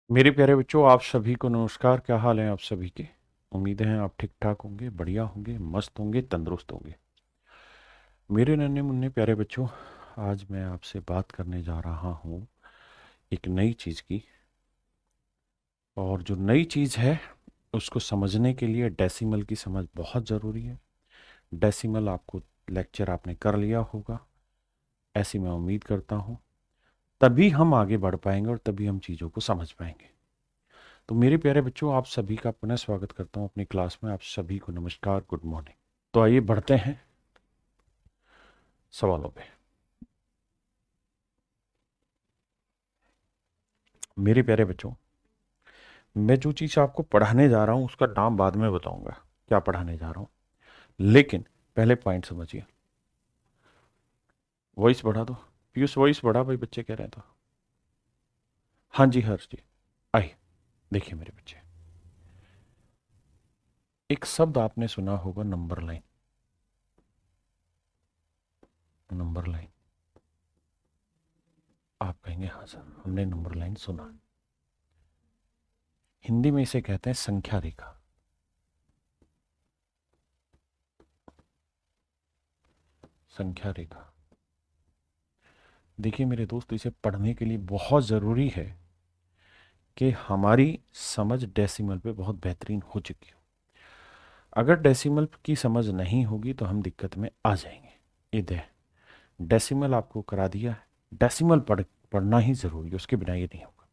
मेरे प्यारे बच्चों, आप सभी को नमस्कार। क्या हाल है आप सभी के? उम्मीद है आप ठीक ठाक होंगे, बढ़िया होंगे, मस्त होंगे, तंदुरुस्त होंगे। मेरे नन्हे मुन्ने प्यारे बच्चों, आज मैं आपसे बात करने जा रहा हूँ एक नई चीज़ की। और जो नई चीज़ है उसको समझने के लिए डेसिमल की समझ बहुत ज़रूरी है। डेसिमल आपको लेक्चर आपने कर लिया होगा, ऐसी मैं उम्मीद करता हूँ। तभी हम आगे बढ़ पाएंगे और तभी हम चीज़ों को समझ पाएंगे। तो मेरे प्यारे बच्चों, आप सभी का पुनः स्वागत करता हूं अपनी क्लास में। आप सभी को नमस्कार, गुड मॉर्निंग। तो आइए बढ़ते हैं सवालों पे। मेरे प्यारे बच्चों, मैं जो चीज़ आपको पढ़ाने जा रहा हूं उसका नाम बाद में बताऊंगा क्या पढ़ाने जा रहा हूं, लेकिन पहले पॉइंट समझिए। वॉइस बढ़ा दो पीयूष, वॉइस बढ़ा भाई, बच्चे कह रहे हैं तो। हाँ जी हर्ष जी, आइए। देखिए मेरे बच्चे, एक शब्द आपने सुना होगा, नंबर लाइन। नंबर लाइन, आप कहेंगे हाँ सर हमने नंबर लाइन सुना। हिंदी में इसे कहते हैं संख्या रेखा। संख्या रेखा। देखिए मेरे दोस्त, इसे पढ़ने के लिए बहुत ज़रूरी है कि हमारी समझ डेसिमल पे बहुत बेहतरीन हो चुकी हो। अगर डेसिमल की समझ नहीं होगी तो हम दिक्कत में आ जाएंगे। ये डेसिमल आपको करा दिया है। डेसिमल पढ़ना ही ज़रूरी है, उसके बिना ये नहीं होगा।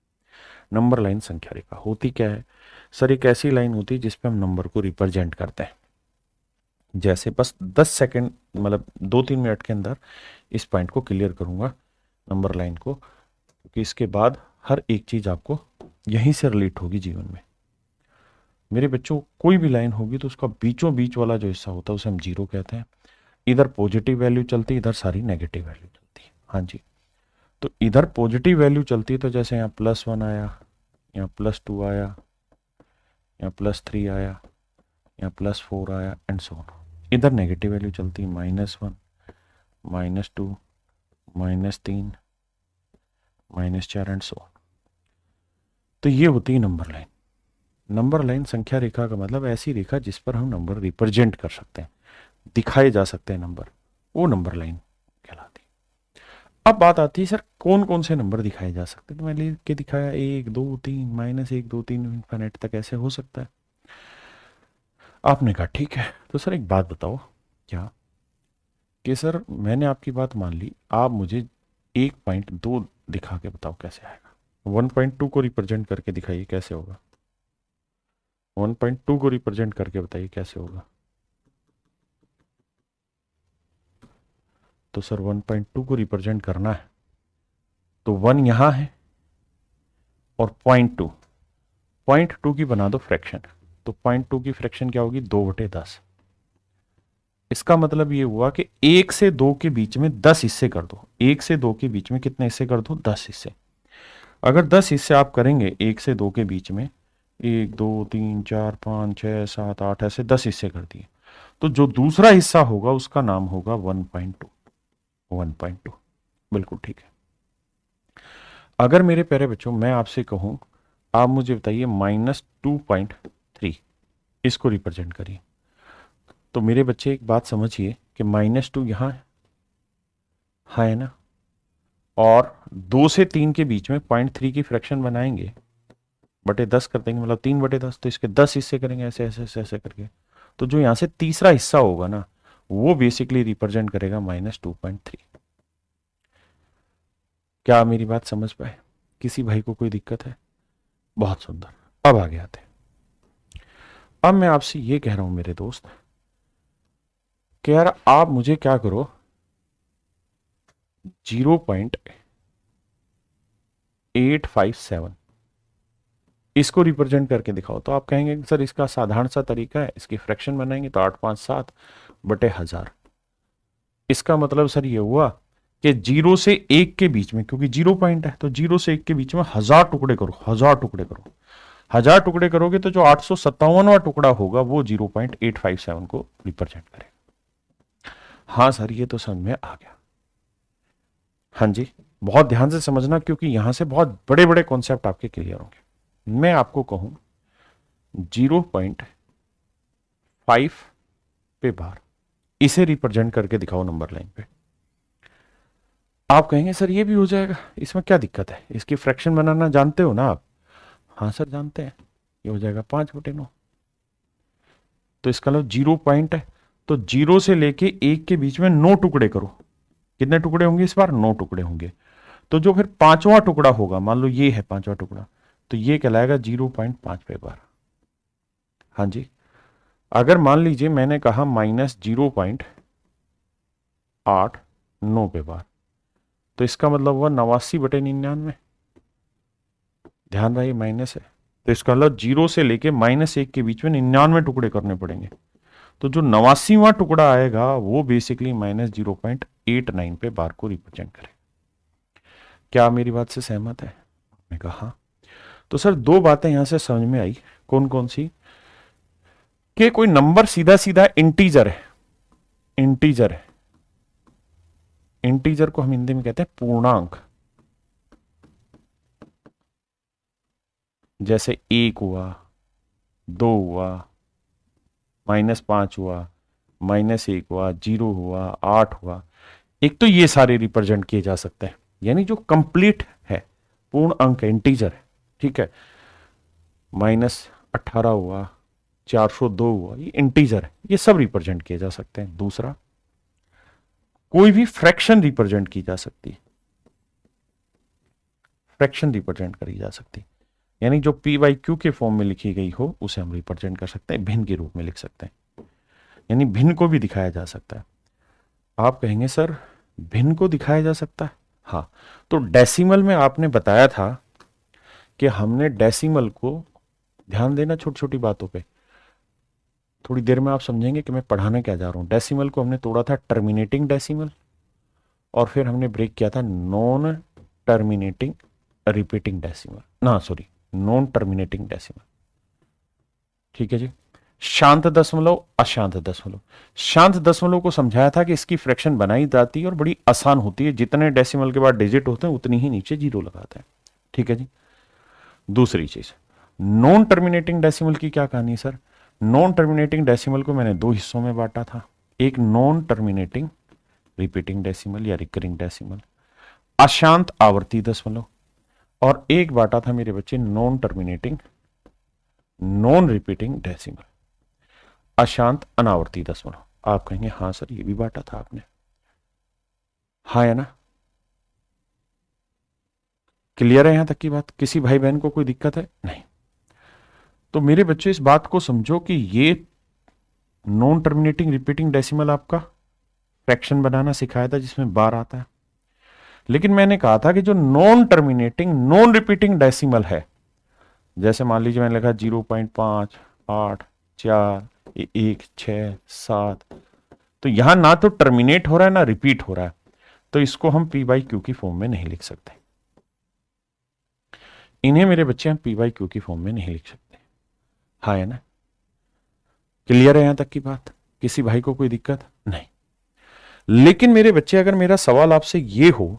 नंबर लाइन संख्या रेखा होती क्या है सर? एक ऐसी लाइन होती है जिसपे हम नंबर को रिप्रेजेंट करते हैं। जैसे बस 10 सेकंड, मतलब 2-3 मिनट के अंदर इस पॉइंट को क्लियर करूंगा, नंबर लाइन को, क्योंकि इसके बाद हर एक चीज़ आपको यहीं से रिलेट होगी जीवन में। मेरे बच्चों, कोई भी लाइन होगी तो उसका बीचों बीच वाला जो हिस्सा होता है उसे हम जीरो कहते हैं। इधर पॉजिटिव वैल्यू चलती है, इधर सारी नेगेटिव वैल्यू चलती है। हाँ जी, तो इधर पॉजिटिव वैल्यू चलती है तो जैसे यहाँ +1 आया, यहाँ +2 आया, यहाँ +3 आया, यहाँ +4 आया, एंड सो ऑन। इधर नेगेटिव वैल्यू चलती है, -1, -2, -3, -4, एंड सो ऑन। तो ये होती है नंबर लाइन। नंबर लाइन संख्या रेखा का मतलब ऐसी रेखा जिस पर हम नंबर रिप्रेजेंट कर सकते हैं, दिखाए जा सकते हैं नंबर, वो नंबर लाइन कहलाती है। अब बात आती है सर कौन कौन से नंबर दिखाए जा सकते हैं? तो मैंने लिख के दिखाया 1 2 3, -1 2 3 इन्फिनिट तक ऐसे हो सकता है। आपने कहा ठीक है, तो सर एक बात बताओ, क्या कि सर मैंने आपकी बात मान ली, आप मुझे 1.2 दिखा के बताओ कैसे आएगा। 1.2 को रिप्रेजेंट करके दिखाइए कैसे होगा। 1.2 को रिप्रेजेंट करके बताइए कैसे होगा। तो सर 1.2 को रिप्रेजेंट करना है तो 1 यहां है और 0.2 की बना दो फ्रैक्शन। तो 0.2 की फ्रैक्शन क्या होगी? 2/10। इसका मतलब ये हुआ कि 1 से 2 के बीच में 10 हिस्से कर दो। 1 से 2 के बीच में कितने हिस्से कर दो? 10 हिस्से। अगर 10 हिस्से आप करेंगे 1 से 2 के बीच में, 1 2 3 4 5 6 7 8, ऐसे 10 हिस्से कर दिए, तो जो दूसरा हिस्सा होगा उसका नाम होगा 1.2। 1.2, बिल्कुल ठीक है। अगर मेरे प्यारे बच्चों मैं आपसे कहूं, आप मुझे बताइए -2.3, इसको रिप्रेजेंट करिए। तो मेरे बच्चे एक बात समझिए कि -2 यहाँ है, हाँ है ना, और 2 से 3 के बीच में 0.3 की फ्रैक्शन बनाएंगे, बटे 10 कर देंगे, मतलब 3/10, तो इसके 10 हिस्से करेंगे ऐसे ऐसे ऐसे ऐसे करके। तो जो यहाँ से तीसरा हिस्सा होगा ना, वो बेसिकली रिप्रेजेंट करेगा -2.3। क्या आप मेरी बात समझ पाए? किसी भाई को कोई दिक्कत है? बहुत सुंदर। अब आगे आते हैं। अब मैं आपसे ये कह रहा हूं मेरे दोस्त कि यार आप मुझे क्या करो, 0.857 इसको रिप्रेजेंट करके दिखाओ। तो आप कहेंगे सर इसका साधारण सा तरीका है, इसकी फ्रैक्शन बनाएंगे तो 857/1000। इसका मतलब सर ये हुआ कि 0 से 1 के बीच में, क्योंकि 0 पॉइंट है तो 0 से 1 के बीच में 1000 टुकड़े करो, 1000 टुकड़े करो। 1000 टुकड़े करोगे तो जो 857वां टुकड़ा होगा वो 0.857 को रिप्रेजेंट करेगा। हाँ सर ये तो समझ में आ गया। हाँ जी, बहुत ध्यान से समझना क्योंकि यहां से बहुत बड़े बड़े कॉन्सेप्ट आपके क्लियर होंगे। मैं आपको कहूं 0.5 पे बार, इसे रिप्रेजेंट करके दिखाओ नंबर लाइन पे। आप कहेंगे सर ये भी हो जाएगा, इसमें क्या दिक्कत है, इसकी फ्रैक्शन बनाना जानते हो ना आप? हाँ सर जानते हैं। ये हो जाएगा 5/9। तो इसका मतलब 0 पॉइंट है, तो 0 से लेके 1 के बीच में 9 टुकड़े करो। कितने टुकड़े होंगे इस बार? 9 टुकड़े होंगे। तो जो फिर पांचवा टुकड़ा होगा, मान लो ये है पांचवा टुकड़ा, तो ये कहलाएगा 0.5 पे बार। हाँ जी। अगर मान लीजिए मैंने कहा -0.89 पे बार, तो इसका मतलब हुआ 89/99। ध्यान रहे माइनस है, तो इसका मतलब 0 से लेके -1 के बीच में 99 टुकड़े करने पड़ेंगे। तो जो 89वां टुकड़ा आएगा वो बेसिकली -0.89 पे बार को रिप्रेजेंट करे। क्या आप मेरी बात से सहमत है? मैं कहा हाँ। तो सर दो बातें यहां से समझ में आई। कौन कौन सी? कि कोई नंबर सीधा सीधा इंटीजर है, इंटीजर है, इंटीजर को हम हिंदी में कहते हैं पूर्णांक। जैसे 1 हुआ, 2 हुआ, -5 हुआ, -1 हुआ, 0 हुआ, 8 हुआ। एक तो ये सारे रिप्रेजेंट किए जा सकते हैं, यानी जो कंप्लीट है, पूर्ण अंक है, इंटीजर है, ठीक है। -18 हुआ, 402 हुआ, ये इंटीजर है, ये सब रिप्रेजेंट किए जा सकते हैं। दूसरा, कोई भी फ्रैक्शन रिप्रेजेंट की जा सकती है, फ्रैक्शन रिप्रेजेंट करी जा सकती है, यानी जो p/q के फॉर्म में लिखी गई हो उसे हम रिप्रेजेंट कर सकते हैं, भिन्न के रूप में लिख सकते हैं, यानी भिन्न को भी दिखाया जा सकता है। आप कहेंगे सर भिन्न को दिखाया जा सकता है? हाँ, तो डेसिमल में आपने बताया था कि हमने डेसिमल को, ध्यान देना छोटी छोटी बातों पे, थोड़ी देर में आप समझेंगे कि मैं पढ़ाने क्या जा रहा हूं। डेसिमल को हमने तोड़ा था टर्मिनेटिंग डेसिमल, और फिर हमने ब्रेक किया था नॉन टर्मिनेटिंग रिपीटिंग डेसिमल, ना सॉरी, नॉन टर्मिनेटिंग डेसिमल। ठीक है जी। शांत दशमलव, अशांत दशमलव। शांत दशमलव को समझाया था कि इसकी फ्रैक्शन बनाई जाती है और बड़ी आसान होती है, जितने डेसिमल के बाद डिजिट होते हैं उतनी ही नीचे जीरो लगाते हैं। ठीक है जी। दूसरी चीज, नॉन टर्मिनेटिंग डेसिमल की क्या कहानी है सर? नॉन टर्मिनेटिंग डेसिमल को मैंने दो हिस्सों में बांटा था, एक नॉन टर्मिनेटिंग रिपीटिंग डेसिमल या रिकरिंग डेसिमल, अशांत आवर्ती दशमलव, और एक बांटा था मेरे बच्चे non terminating non repeating decimal, अशांत अनावर्ती दशमलव। आप कहेंगे हाँ सर ये भी बांटा था आपने, हाँ है ना? क्लियर है यहां तक की बात? किसी भाई बहन को कोई दिक्कत है? नहीं। तो मेरे बच्चे इस बात को समझो कि ये नॉन टर्मिनेटिंग रिपीटिंग डेसिमल आपका फ्रैक्शन बनाना सिखाया था जिसमें बार आता है, लेकिन मैंने कहा था कि जो non terminating non repeating decimal है, जैसे मान लीजिए मैंने लिखा 0.5, 8, 4, 1, 6, 7, तो यहां ना तो टर्मिनेट हो रहा है ना रिपीट हो रहा है, तो इसको हम p/q की फॉर्म में नहीं लिख सकते। इन्हें मेरे बच्चे हम p/q की फॉर्म में नहीं लिख सकते। हाँ है ना? क्लियर है यहां तक की बात? किसी भाई को कोई दिक्कत नहीं? लेकिन मेरे बच्चे अगर मेरा सवाल आपसे ये हो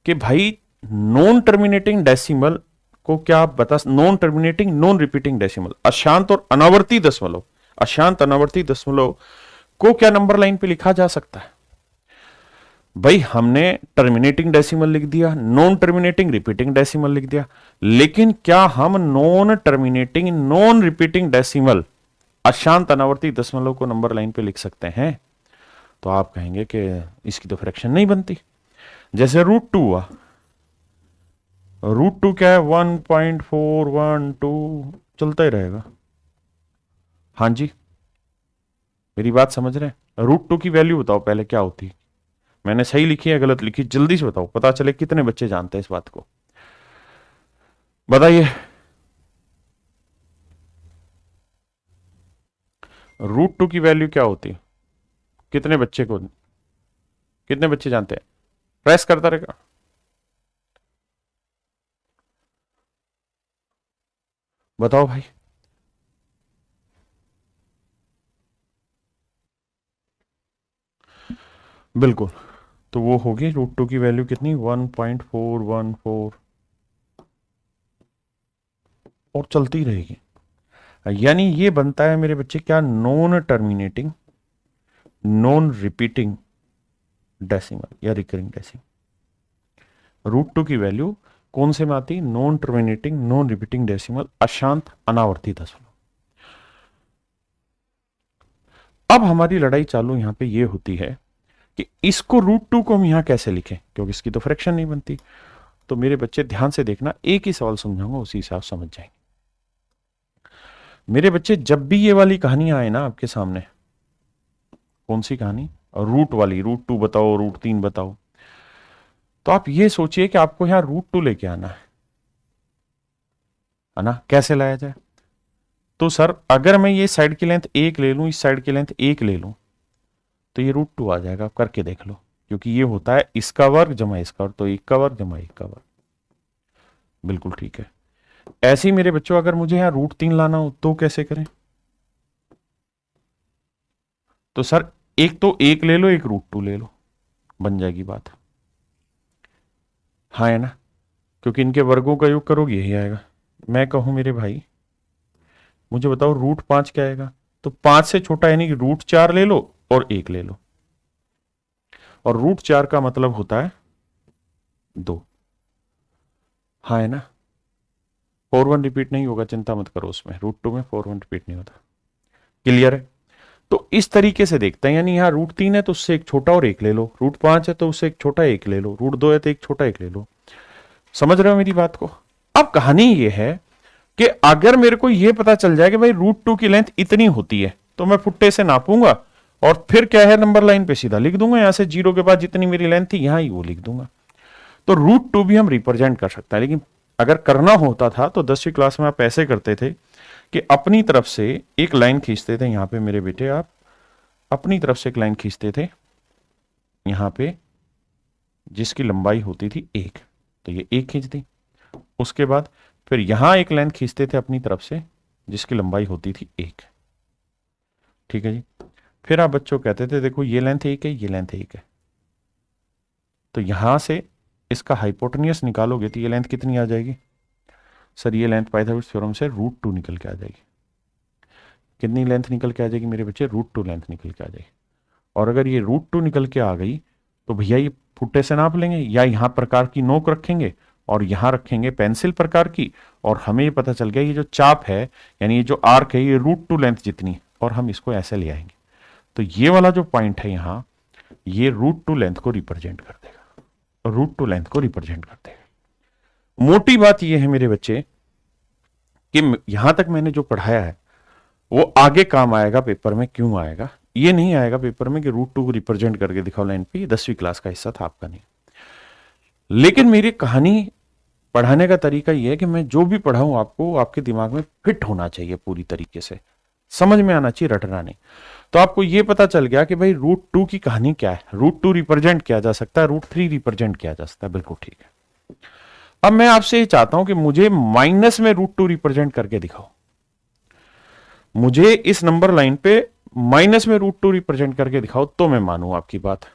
कि भाई नॉन टर्मिनेटिंग डेसिमल को क्या आप बता, non terminating non repeating decimal, अशांत और अनावर्ती दशमलव, अशांत अनावर्ती दशमलव को क्या नंबर लाइन पे लिखा जा सकता है? भाई हमने टर्मिनेटिंग डेसिमल लिख दिया, नॉन टर्मिनेटिंग रिपीटिंग डेसिमल लिख दिया, लेकिन क्या हम non terminating non repeating decimal अशांत अनावर्ती दशमलव को नंबर लाइन पे लिख सकते हैं? तो आप कहेंगे कि इसकी तो फ्रैक्शन नहीं बनती। जैसे √2 हुआ, √2 क्या है? 1.412, चलता ही रहेगा। हाँ जी, मेरी बात समझ रहे हैं? √2 की वैल्यू बताओ पहले क्या होती है, मैंने सही लिखी है गलत लिखी, जल्दी से बताओ, पता चले कितने बच्चे जानते हैं इस बात को, बताइए। √2 की वैल्यू क्या होती है? कितने बच्चे को, कितने बच्चे जानते हैं? प्रेस करता रहेगा। बताओ भाई। बिल्कुल, तो वो होगी √2 की वैल्यू कितनी? 1.414। और चलती रहेगी। यानी ये बनता है मेरे बच्चे क्या, non terminating, non repeating decimal या रिकरिंग डेसिमल। रूट 2 की वैल्यू कौन से में आती, non terminating non repeating decimal, अशांत अनावर्ती दशमलव। अब हमारी लड़ाई चालू यहां पे ये होती है कि इसको रूट 2 को हम यहां कैसे लिखें, क्योंकि इसकी तो फ्रैक्शन नहीं बनती। तो मेरे बच्चे ध्यान से देखना, एक ही सवाल समझाऊंगा, उसी हिसाब समझ जाएंगे मेरे बच्चे। जब भी ये वाली कहानी आए ना आपके सामने, कौन सी कहानी, रूट वाली, रूट 2 बताओ, रूट 3 बताओ, तो आप ये सोचिए कि आपको यहां रूट 2 लेके आना है ना। कैसे लाया जाए, तो सर अगर मैं ये साइड की लेंथ 1 ले लूं, इस साइड की लेंथ 1 ले लूं, तो ये रूट 2 आ जाएगा। आप करके देख लो, क्योंकि ये होता है इसका वर्ग जमा इसका वर्ग, तो 1 का वर्ग जमा 1 का वर्ग। बिल्कुल ठीक है। ऐसे ही मेरे बच्चों अगर मुझे यहां रूट 3 लाना हो तो कैसे करें, तो सर एक तो 1 ले लो, एक रूट 2 ले लो, बन जाएगी बात। हाँ है ना, क्योंकि इनके वर्गों का योग करोगे यही आएगा। मैं कहूं मेरे भाई, मुझे बताओ रूट 5 क्या आएगा, तो 5 से छोटा यानी कि रूट 4 ले लो और 1 ले लो, और रूट 4 का मतलब होता है 2। हाँ है ना, 4 1 रिपीट नहीं होगा, चिंता मत करो, उसमें रूट 2 में 4 1 रिपीट नहीं होता। क्लियर है। तो इस तरीके से देखते हैं, यानी यहां रूट 3 है तो उससे एक छोटा और 1 ले लो, रूट 5 है तो उससे एक छोटा 1 ले लो, रूट 2 है तो एक छोटा 1 ले लो। समझ रहे हो मेरी बात को। अब कहानी ये है कि अगर मेरे को यह पता चल जाए कि भाई रूट 2 की लेंथ इतनी होती है, तो मैं फुट्टे से नापूंगा और फिर क्या है, नंबर लाइन पे सीधा लिख दूंगा, यहां से 0 के बाद जितनी मेरी लेंथ थी यहां ही वो लिख दूंगा। तो रूट 2 भी हम रिप्रेजेंट कर सकते हैं। लेकिन अगर करना होता था तो 10वीं क्लास में आप ऐसे करते थे कि अपनी तरफ से एक लाइन खींचते थे, यहां पे मेरे बेटे आप अपनी तरफ से एक लाइन खींचते थे यहां पे, जिसकी लंबाई होती थी 1, तो ये 1 खींच दी। उसके बाद फिर यहां एक लाइन खींचते थे अपनी तरफ से जिसकी लंबाई होती थी 1। ठीक है जी। फिर आप बच्चों कहते थे देखो ये लेंथ 1 है, ये लेंथ 1 है, तो यहां से इसका हाइपोटेनियस निकालोगे तो ये लेंथ कितनी आ जाएगी, सर ये लेंथ पाइथागोरस थ्योरम से रूट 2 निकल के आ जाएगी। कितनी लेंथ निकल के आ जाएगी मेरे बच्चे, रूट 2 लेंथ निकल के आ जाएगी। और अगर ये रूट 2 निकल के आ गई तो भैया ये फुट्टे से नाप लेंगे, या यहां प्रकार की नोक रखेंगे और यहां रखेंगे पेंसिल प्रकार की, और हमें ये पता चल गया ये जो चाप है यानी ये जो आर्क है ये रूट 2 लेंथ जितनी, और हम इसको ऐसे ले आएंगे। तो ये वाला जो पॉइंट है यहां, ये रूट 2 लेंथ को रिप्रेजेंट कर देगा, रूट 2 लेंथ को रिप्रेजेंट कर देगा। मोटी बात ये है मेरे बच्चे कि यहां तक मैंने जो पढ़ाया है वो आगे काम आएगा पेपर में। क्यों आएगा, ये नहीं आएगा पेपर में कि रूट 2 को रिप्रेजेंट करके दिखाओ लाइन पे, 10वीं क्लास का हिस्सा था आपका नहीं। लेकिन मेरी कहानी पढ़ाने का तरीका यह है कि मैं जो भी पढ़ाऊं आपको आपके दिमाग में फिट होना चाहिए, पूरी तरीके से समझ में आना चाहिए, रटना नहीं। तो आपको यह पता चल गया कि भाई रूट 2 की कहानी क्या है, रूट 2 रिप्रेजेंट किया जा सकता है, रूट 3 रिप्रेजेंट किया जा सकता है। बिल्कुल ठीक है। अब मैं आपसे ये चाहता हूं कि मुझे माइनस में रूट 2 रिप्रेजेंट करके दिखाओ, मुझे इस नंबर लाइन पे माइनस में रूट 2 रिप्रेजेंट करके दिखाओ, तो मैं मानूं आपकी बात।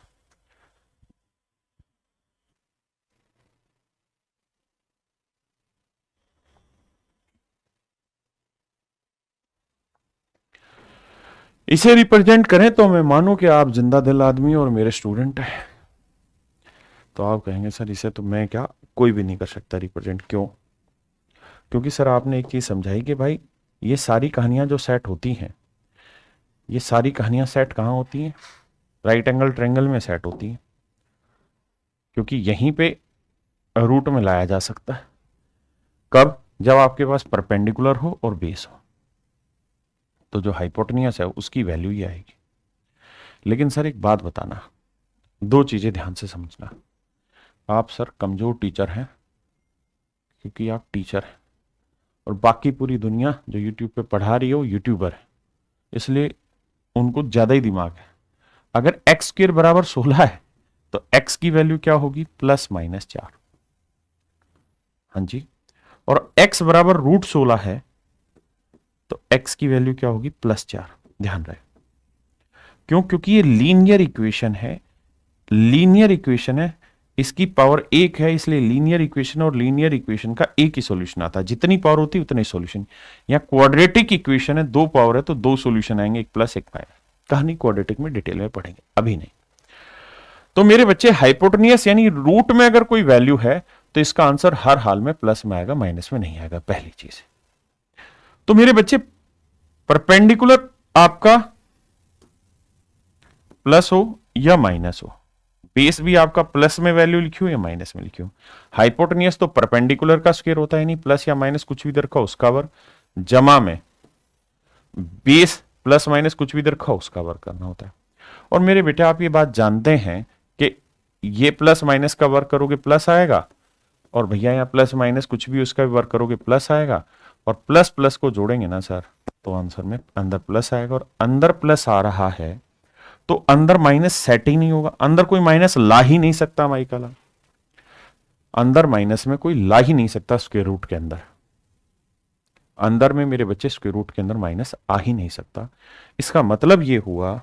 इसे रिप्रेजेंट करें तो मैं मानूं कि आप जिंदा दिल आदमी और मेरे स्टूडेंट हैं। तो आप कहेंगे सर इसे तो मैं क्या, कोई भी नहीं कर सकता रिप्रेजेंट। क्यों, क्योंकि सर आपने एक चीज समझाई कि भाई ये सारी कहानियां जो सेट होती हैं, ये सारी कहानियां सेट कहां होती हैं, राइट एंगल ट्रायंगल में सेट होती हैं, क्योंकि यहीं पे रूट में लाया जा सकता है। कब, जब आपके पास परपेंडिकुलर हो और बेस हो, तो जो हाइपोटेनियस है उसकी वैल्यू ही आएगी। लेकिन सर एक बात बताना, दो चीजें ध्यान से समझना। आप सर कमजोर टीचर हैं, क्योंकि आप टीचर हैं और बाकी पूरी दुनिया जो यूट्यूब पे पढ़ा रही है वो यूट्यूबर है, इसलिए उनको ज्यादा ही दिमाग है। अगर एक्स स्क्वायर बराबर 16 है तो एक्स की वैल्यू क्या होगी, +-4। हाँ जी। और एक्स बराबर √16 है तो एक्स की वैल्यू क्या होगी, +4। ध्यान रहे, क्यों, क्योंकि ये लीनियर इक्वेशन है, लीनियर इक्वेशन है, इसकी पावर एक है, इसलिए लीनियर इक्वेशन और लीनियर इक्वेशन का एक ही सॉल्यूशन आता है। जितनी पावर होती है उतने सॉल्यूशन। यहाँ क्वाड्रेटिक इक्वेशन है, दो पावर है तो दो सॉल्यूशन आएंगे, एक प्लस एक माइनस। कहानी क्वाड्रेटिक में डिटेल में पढ़ेंगे, अभी नहीं। तो मेरे बच्चे हाइपोटेनियस यानी रूट में अगर कोई वैल्यू है तो इसका आंसर हर हाल में प्लस में आएगा, माइनस में नहीं आएगा, पहली चीज। तो मेरे बच्चे परपेंडिकुलर आपका प्लस हो या माइनस हो, बेस भी आपका प्लस में वैल्यू लिखी हो या माइनस में लिखी हो। हाइपोटेनियस तो परपेंडिकुलर का स्क्वायर होता है, नहीं प्लस या माइनस कुछ भी इधर का उसका वर्ग, जमा में बेस प्लस माइनस कुछ भी इधर का उसका वर्ग करना होता है। और मेरे बेटे आप ये बात जानते हैं कि ये प्लस माइनस का वर्ग करोगे प्लस आएगा, और भैया यहाँ प्लस माइनस कुछ भी उसका वर्ग करोगे प्लस आएगा, और प्लस प्लस को जोड़ेंगे ना सर तो आंसर में अंदर प्लस आएगा, और अंदर प्लस आ रहा है तो अंदर माइनस सेट ही नहीं होगा। अंदर कोई माइनस ला ही नहीं सकता माई काला, अंदर माइनस में कोई ला ही नहीं सकता स्क्वायर रूट के अंदर। अंदर में मेरे बच्चे स्क्वायर रूट के अंदर माइनस आ ही नहीं सकता। इसका मतलब यह हुआ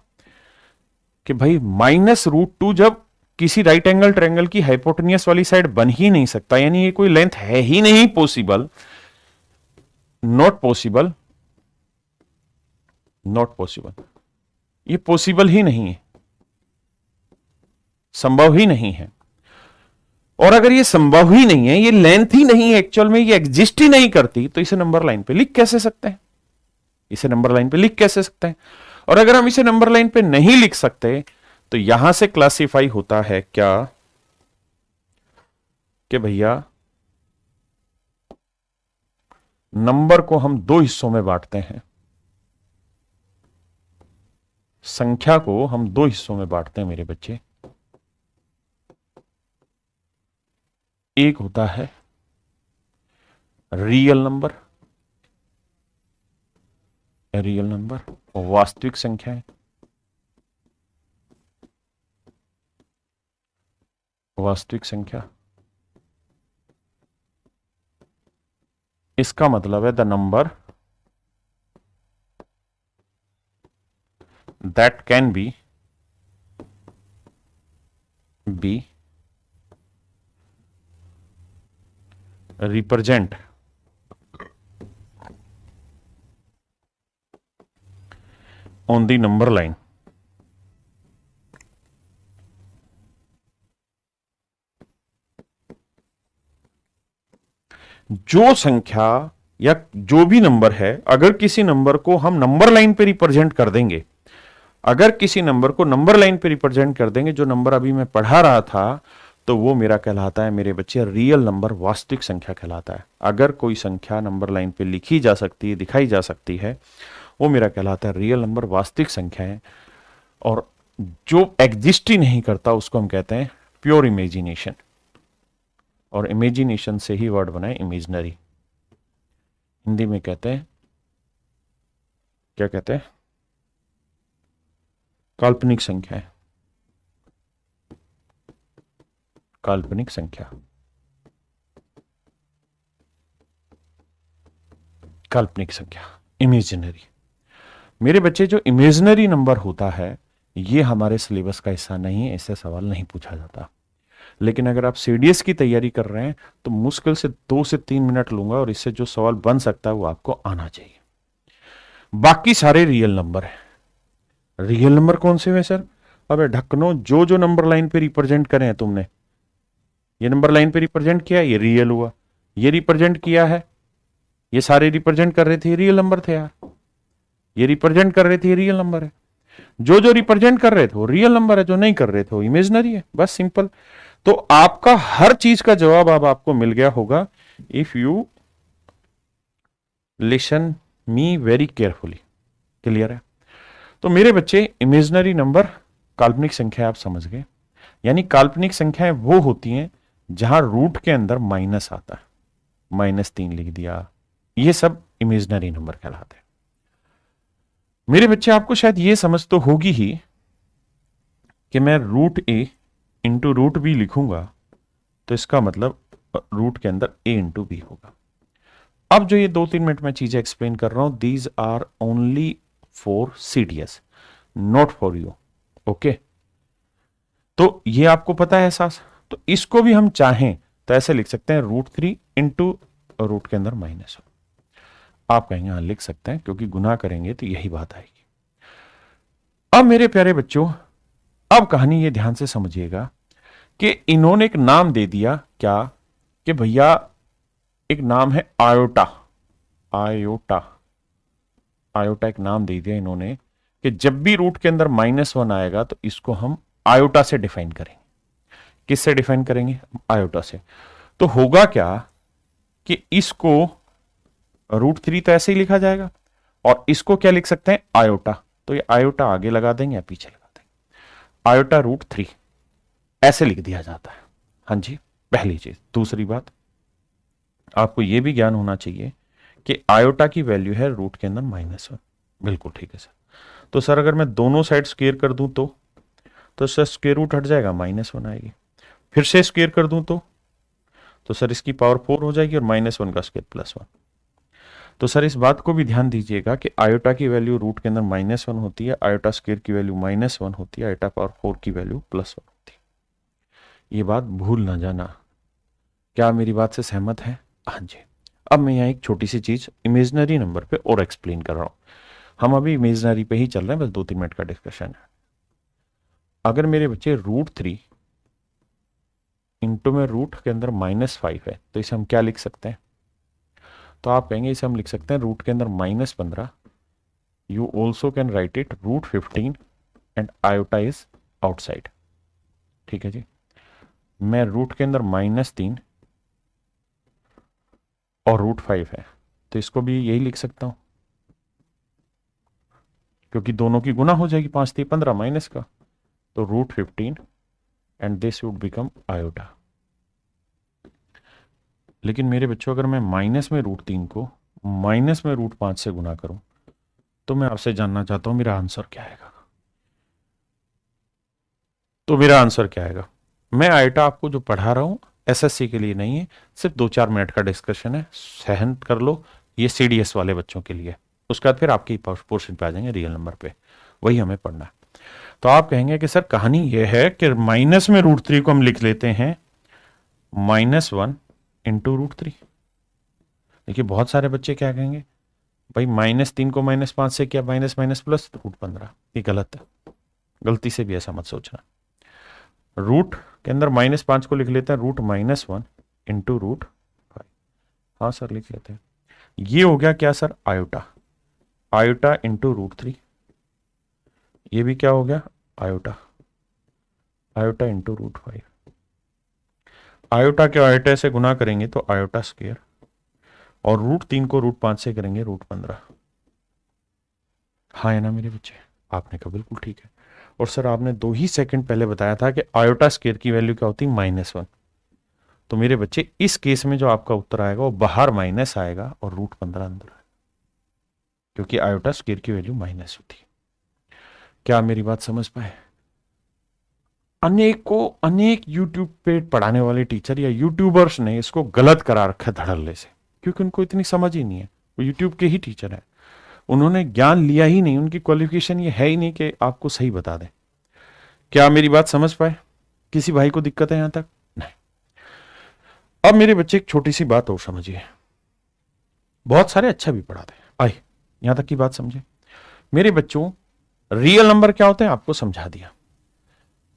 कि भाई -√2 जब किसी राइट एंगल ट्रायंगल की हाइपोटेनियस वाली साइड बन ही नहीं सकता, यानी ये कोई लेंथ है ही नहीं, possible, not possible, not possible, ये पॉसिबल ही नहीं है, संभव ही नहीं है। और अगर ये संभव ही नहीं है, ये लेंथ ही नहीं है एक्चुअल में, ये एग्जिस्ट ही नहीं करती, तो इसे नंबर लाइन पे लिख कैसे सकते हैं? इसे नंबर लाइन पे लिख कैसे सकते हैं? और अगर हम इसे नंबर लाइन पे नहीं लिख सकते तो यहां से क्लासिफाई होता है क्या कि भैया नंबर को हम दो हिस्सों में बांटते हैं, संख्या को हम दो हिस्सों में बांटते हैं मेरे बच्चे। एक होता है रियल नंबर, रियल नंबर और वास्तविक संख्या है, वास्तविक संख्या। इसका मतलब है the number that can be represent on the number line जो संख्या या जो भी नंबर है, अगर किसी नंबर को हम नंबर लाइन पे रिप्रेजेंट कर देंगे, अगर किसी नंबर को नंबर लाइन पे रिप्रेजेंट कर देंगे, जो नंबर अभी मैं पढ़ा रहा था, तो वो मेरा कहलाता है मेरे बच्चे रियल नंबर, वास्तविक संख्या कहलाता है। अगर कोई संख्या नंबर लाइन पे लिखी जा सकती है, दिखाई जा सकती है, वो मेरा कहलाता है रियल नंबर, वास्तविक संख्या है। और जो एग्जिस्ट ही नहीं करता उसको हम कहते हैं प्योर इमेजिनेशन, और इमेजिनेशन से ही वर्ड बना है इमेजिनरी। हिंदी में कहते हैं, क्या कहते हैं? काल्पनिक संख्या है, काल्पनिक संख्या, काल्पनिक संख्या, इमेजिनरी। मेरे बच्चे जो इमेजिनरी नंबर होता है ये हमारे सिलेबस का हिस्सा नहीं है, इससे सवाल नहीं पूछा जाता। लेकिन अगर आप सीडीएस की तैयारी कर रहे हैं तो मुश्किल से 2 से 3 मिनट लूंगा और इससे जो सवाल बन सकता है वो आपको आना चाहिए। बाकी सारे रियल नंबर है। रियल नंबर कौन से हुए सर? अबे ढक्कनो, जो जो नंबर लाइन पे रिप्रेजेंट करे हैं तुमने, ये नंबर लाइन पे रिप्रेजेंट किया, ये रियल हुआ। ये रिप्रेजेंट किया है, ये सारे रिप्रेजेंट कर रहे थे, रियल नंबर थे यार। ये रिप्रेजेंट कर रहे थे, रियल नंबर है। जो जो रिप्रेजेंट कर रहे थे वो रियल नंबर है, जो नहीं कर रहे थे वो इमेजिनरी है, बस सिंपल। तो आपका हर चीज का जवाब अब आपको मिल गया होगा if you listen me very carefully. Clear है? तो मेरे बच्चे इमेजिनरी नंबर, काल्पनिक संख्या आप समझ गए। यानी काल्पनिक संख्याएं वो होती हैं जहां रूट के अंदर माइनस आता है, -3 लिख दिया, ये सब इमेजिनरी नंबर कहलाते हैं। मेरे बच्चे आपको शायद ये समझ तो होगी ही कि मैं √a इंटू √b लिखूंगा तो इसका मतलब रूट के अंदर a इंटू b होगा। अब जो ये 2-3 मिनट में चीजें एक्सप्लेन कर रहा हूं, these are only for CDS, not for you. Okay, तो ये आपको पता है एहसास। तो इसको भी हम चाहें तो ऐसे लिख सकते हैं √3 इंटू रूट के अंदर -1। आप कहेंगे हाँ लिख सकते हैं, क्योंकि गुना करेंगे तो यही बात आएगी। अब मेरे प्यारे बच्चों, अब कहानी ये ध्यान से समझिएगा कि इन्होंने एक नाम दे दिया, क्या कि भैया एक नाम है आयोटा। आयोटा आयोटा एक नाम दे दिया इन्होंने कि जब भी रूट के अंदर -1 आएगा तो इसको हम आयोटा से डिफाइन करेंगे। किससे डिफाइन करेंगे? आयोटा से। तो होगा क्या कि इसको √3 तो ऐसे ही लिखा जाएगा, और इसको क्या लिख सकते हैं? आयोटा। तो ये आयोटा आगे लगा देंगे या पीछे लगा देंगे? आयोटा √3 ऐसे लिख दिया जाता है। हाँ जी, पहली चीज। दूसरी बात, आपको यह भी ज्ञान होना चाहिए कि आयोटा की वैल्यू है रूट के अंदर -1। बिल्कुल ठीक है सर। तो सर अगर मैं दोनों साइड स्क्वायर कर दूं तो सर स्क्वायर रूट हट जाएगा, -1 आएगी। फिर से स्क्वायर कर दूं तो सर इसकी पावर 4 हो जाएगी और -1 का स्क्वायर +1। तो सर इस बात को भी ध्यान दीजिएगा कि आयोटा की वैल्यू रूट के अंदर -1 होती है, आयोटा स्क्वायर की वैल्यू -1 होती है, आयोटा पावर 4 की वैल्यू +1 होती है। ये बात भूल ना जाना। क्या मेरी बात से सहमत है? हाँ जी। अब मैं यहाँ एक छोटी सी चीज इमेजिनरी नंबर पे और एक्सप्लेन कर रहा हूं। हम अभी इमेजिनरी पे ही चल रहे हैं, बस 2-3 मिनट का डिस्कशन है। अगर मेरे बच्चे √3 इंटू में रूट के अंदर -5 है, तो इसे हम क्या लिख सकते हैं? तो आप कहेंगे इसे हम लिख सकते हैं रूट के अंदर -15। You also can write it √15 and iota is outside. ठीक है जी। मैं रूट के अंदर -3 और √5 है, तो इसको भी यही लिख सकता हूं, क्योंकि दोनों की गुना हो जाएगी। 5 3 15 माइनस का, तो √15 and this would become iota. लेकिन मेरे बच्चों, अगर मैं माइनस में √3 को माइनस में √5 से गुना करूं, तो मैं आपसे जानना चाहता हूं मेरा आंसर क्या आएगा? तो मेरा आंसर क्या आएगा? मैं आयोटा आपको जो पढ़ा रहा हूं एसएससी के लिए नहीं है, सिर्फ 2-4 मिनट का डिस्कशन है, सहन कर लो। ये सीडीएस वाले बच्चों के लिए। उसके बाद फिर आपकी पोर्शन पे आ जाएंगे, रियल नंबर पे, वही हमें पढ़ना है। तो आप कहेंगे कि सर कहानी यह है कि माइनस में √3 को हम लिख लेते हैं -1 इंटू √3। देखिए बहुत सारे बच्चे क्या कहेंगे, भाई -3 को -5 से क्या, माइनस माइनस प्लस √15। ये गलत है, गलती से भी ऐसा मत सोचना। रूट के अंदर -5 को लिख लेते हैं √-1 इंटू √5। हाँ सर लिख लेते हैं। ये हो गया क्या सर? आयोटा। Iota into √3। ये भी क्या हो गया? आयोटा। Iota into √5। आयोटा के आयोटा से गुना करेंगे तो आयोटा स्क्वायर, और √3 को √5 से करेंगे √15। हाँ है ना मेरे बच्चे? आपने कहा बिल्कुल ठीक है। और सर आपने 2 ही सेकंड पहले बताया था कि आयोटा स्क्वायर की वैल्यू क्या होती है? -1। तो मेरे बच्चे इस केस में जो आपका उत्तर आएगा वो बाहर माइनस आएगा और √15 अंदर आएगा, क्योंकि आयोटा स्क्वायर की वैल्यू माइनस होती है। क्या मेरी बात समझ पाए? अनेक यूट्यूब पे पढ़ाने वाले टीचर या यूट्यूबर्स ने इसको गलत करा रखा है धड़ल्ले से, क्योंकि उनको इतनी समझ ही नहीं है। वो यूट्यूब के ही टीचर हैं, उन्होंने ज्ञान लिया ही नहीं, उनकी क्वालिफिकेशन ये है ही नहीं कि आपको सही बता दें। क्या मेरी बात समझ पाए? किसी भाई को दिक्कत है यहां तक? नहीं। अब मेरे बच्चे एक छोटी सी बात और समझिए, बहुत सारे अच्छा भी पढ़ाते हैं, आइए यहां तक की बात समझे। मेरे बच्चों, रियल नंबर क्या होते हैं आपको समझा दिया।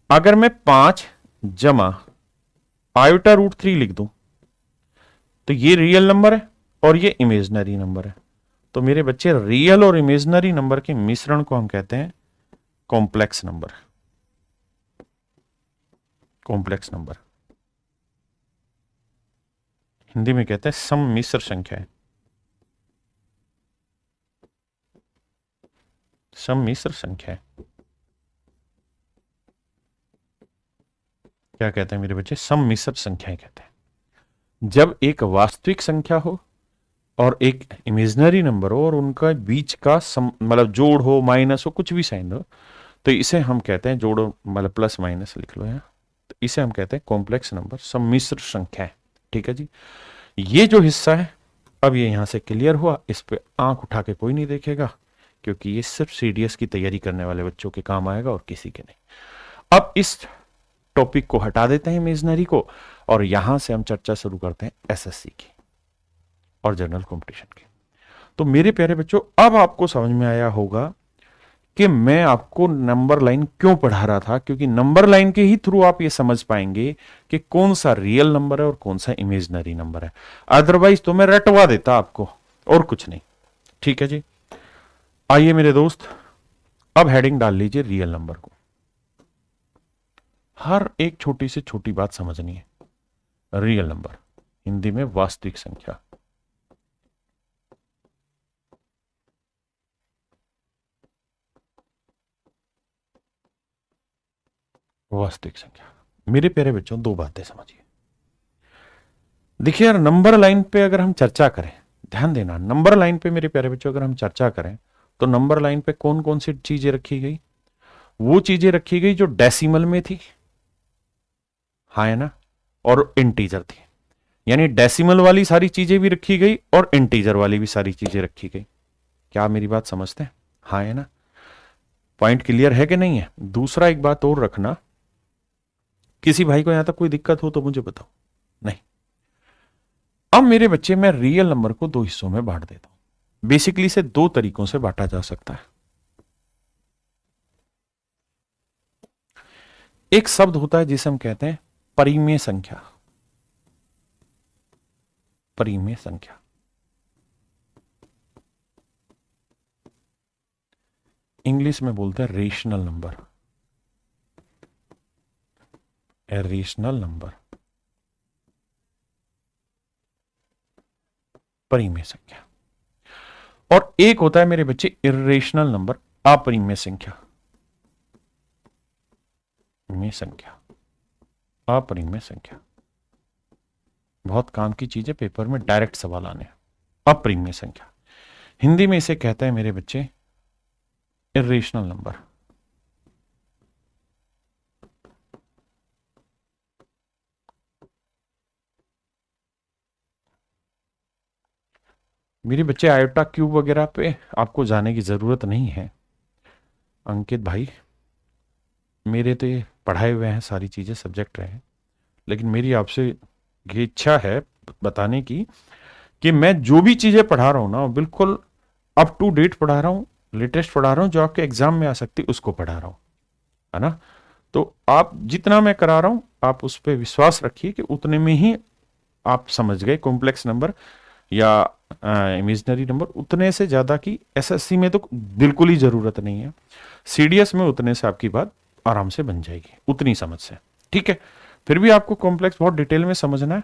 अगर मैं 5 जमा आयोटा √3 लिख दूं तो ये रियल नंबर है और ये इमेजिनरी नंबर है। तो मेरे बच्चे, रियल और इमेजिनरी नंबर के मिश्रण को हम कहते हैं complex number. Complex number Hindi में कहते हैं सम्मिश्र संख्या। सम्मिश्र संख्या क्या कहते हैं मेरे बच्चे? सम्मिश्र संख्याएं कहते हैं। जब एक वास्तविक संख्या हो और एक इमेजिनरी नंबर हो और उनका बीच का मतलब जोड़ हो, माइनस हो, कुछ भी साइन हो, तो इसे हम कहते हैं, जोड़ो मतलब प्लस माइनस लिख लो यहाँ, तो इसे हम कहते हैं कॉम्प्लेक्स नंबर, सम्मिश्र संख्या। ठीक है जी। ये जो हिस्सा है अब ये यहां से क्लियर हुआ, इस पे आंख उठा के कोई नहीं देखेगा, क्योंकि ये सिर्फ सीडीएस की तैयारी करने वाले बच्चों के काम आएगा और किसी के नहीं। अब इस टॉपिक को हटा देते हैं इमेजिनरी को, और यहां से हम चर्चा शुरू करते हैं एसएससी की और जनरल कंपटीशन की। तो मेरे प्यारे बच्चों, अब आपको समझ में आया होगा कि मैं आपको नंबर लाइन क्यों पढ़ा रहा था, क्योंकि नंबर लाइन के ही थ्रू आप ये समझ पाएंगे कि कौन सा रियल नंबर है और कौन सा इमेजिनरी नंबर है। अदरवाइज तो मैं रटवा देता आपको, और कुछ नहीं। ठीक है जी, आइए मेरे दोस्त, अब हेडिंग डाल लीजिए रियल नंबर को। हर एक छोटी से छोटी बात समझनी है। रियल नंबर, हिंदी में वास्तविक संख्या। वास्तविक संख्या। मेरे प्यारे बच्चों, दो बातें समझिए। देखिए यार, नंबर लाइन पे अगर हम चर्चा करें, ध्यान देना, नंबर लाइन पे मेरे प्यारे बच्चों अगर हम चर्चा करें तो नंबर लाइन पे कौन कौन सी चीजें रखी गई? वो चीजें रखी गई जो डेसिमल में थी, हाँ है ना, और इंटीजर थी। यानी डेसिमल वाली सारी चीजें भी रखी गई और इंटीजर वाली भी सारी चीजें रखी गई। क्या आप मेरी बात समझते हैं? हाँ है ना? पॉइंट क्लियर है कि नहीं है? दूसरा एक बात और रखना, किसी भाई को यहां तक कोई दिक्कत हो तो मुझे बताओ। नहीं। अब मेरे बच्चे, मैं रियल नंबर को दो हिस्सों में बांट देता हूं। बेसिकली इसे दो तरीकों से बांटा जा सकता है। एक शब्द होता है जिसे हम कहते हैं परिमेय संख्या। परिमेय संख्या, इंग्लिश में बोलते हैं रेशनल नंबर। रेशनल नंबर, परिमेय संख्या। और एक होता है मेरे बच्चे इर्रेशनल नंबर, अपरिमेय संख्या। में संख्या, अपरिमेय संख्या। बहुत काम की चीज है, पेपर में डायरेक्ट सवाल आने। अपरिमेय संख्या, हिंदी में इसे कहते हैं मेरे बच्चे इर्रेशनल नंबर। मेरे बच्चे, आयोटा क्यूब वगैरह पे आपको जाने की जरूरत नहीं है। अंकित भाई, मेरे तो ये पढ़ाए हुए हैं, सारी चीजें सब्जेक्ट रहे हैं, लेकिन मेरी आपसे ये इच्छा है बताने की कि मैं जो भी चीजें पढ़ा रहा हूं ना, बिल्कुल अप टू डेट पढ़ा रहा हूं, लेटेस्ट पढ़ा रहा हूं, जो आपके एग्जाम में आ सकती उसको पढ़ा रहा हूं, है ना? तो आप जितना मैं करा रहा हूं, आप उस पर विश्वास रखिए कि उतने में ही आप समझ गए। कॉम्प्लेक्स नंबर या इमेजिनरी नंबर उतने से ज्यादा की एसएससी में तो बिल्कुल ही जरूरत नहीं है। सीडीएस में उतने से आपकी बात आराम से बन जाएगी, उतनी समझ से। ठीक है, फिर भी आपको कॉम्प्लेक्स बहुत डिटेल में समझना है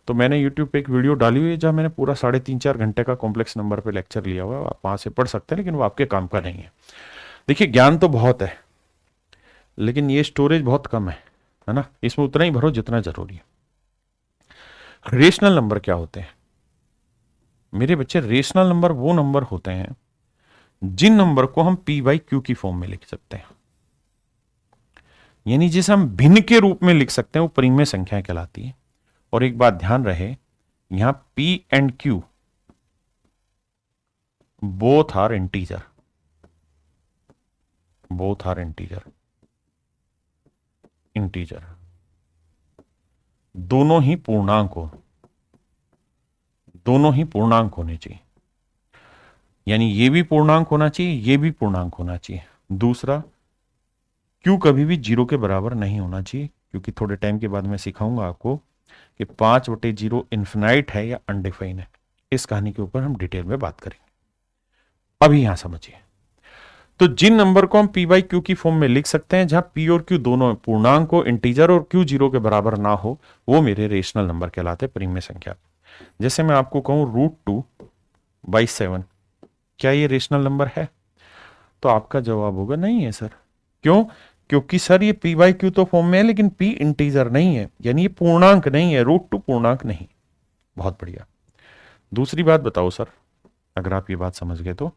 तो मैंने यूट्यूब पे एक वीडियो डाली हुई है जहां मैंने पूरा 3.5-4 घंटे का कॉम्प्लेक्स नंबर पे लेक्चर लिया हुआ है। आप वहां से पढ़ सकते हैं, लेकिन वो आपके काम का नहीं है। देखिए, ज्ञान तो बहुत है, लेकिन ये स्टोरेज बहुत कम है ना? इसमें उतना ही भरो जितना जरूरी है। रेशनल नंबर क्या होते हैं मेरे बच्चे? रेशनल नंबर वो नंबर होते हैं जिन नंबर को हम पी बाई क्यू की फॉर्म में लिख सकते हैं, यानी जिसे हम भिन्न के रूप में लिख सकते हैं, वो परिमेय संख्याएं कहलाती है। और एक बात ध्यान रहे, यहां p and q both are integer. Both are integer, integer, दोनों ही पूर्णांक हो, दोनों ही पूर्णांक होने चाहिए। यानी ये भी पूर्णांक होना चाहिए, ये भी पूर्णांक होना चाहिए। दूसरा, क्यू कभी भी 0 के बराबर नहीं होना चाहिए, क्योंकि थोड़े टाइम के बाद मैं सिखाऊंगा आपको कि 5/0 इन्फिनाइट है या अनडिफाइन है। इस कहानी के ऊपर हम डिटेल में बात करेंगे। अभी यहां समझिए, तो जिन नंबर को हम पी बाई क्यू की फॉर्म में लिख सकते हैं, जहां पी और क्यू दोनों पूर्णांक हो, इंटीजर, और क्यू 0 के बराबर ना हो, वो मेरे रेशनल नंबर कहलाते हैं, परिमेय संख्या। जैसे मैं आपको कहूं √2/7, क्या ये रेशनल नंबर है? तो आपका जवाब होगा नहीं है सर। क्यों? क्योंकि सर ये पी बाई क्यू तो फॉर्म में है, लेकिन पी इंटीजर नहीं है, यानी ये पूर्णांक नहीं है, √2 पूर्णांक नहीं। बहुत बढ़िया। दूसरी बात बताओ सर, अगर आप ये बात समझ गए तो,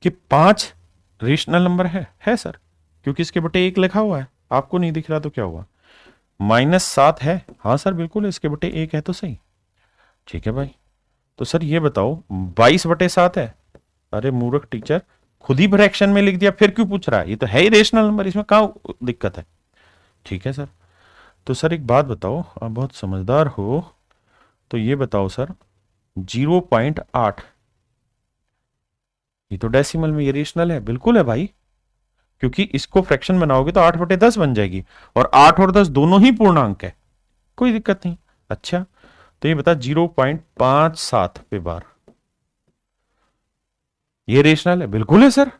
कि 5 रेशनल नंबर है सर, क्योंकि इसके बटे 1 लिखा हुआ है। आपको नहीं दिख रहा तो क्या हुआ? -7 है, हाँ सर बिल्कुल, इसके बटे 1 है तो सही। ठीक है भाई, तो सर ये बताओ 22/7 है। अरे मूर्ख टीचर, खुद ही फ्रैक्शन में लिख दिया, फिर क्यों पूछ रहा है? ये तो है ही रेशनल नंबर, इसमें कहाँ दिक्कत है? ठीक है सर। तो सर एक बात बताओ, आप बहुत समझदार हो, तो ये बताओ सर 0.8, ये तो डेसिमल में, ये रेशनल है? बिल्कुल है भाई, क्योंकि इसको फ्रैक्शन बनाओगे तो 8/10 बन जाएगी, और 8 और 10 दोनों ही पूर्णांक है, कोई दिक्कत नहीं। अच्छा, तो ये बता 0.57 पे बार, ये रेशनल है? बिल्कुल है सर,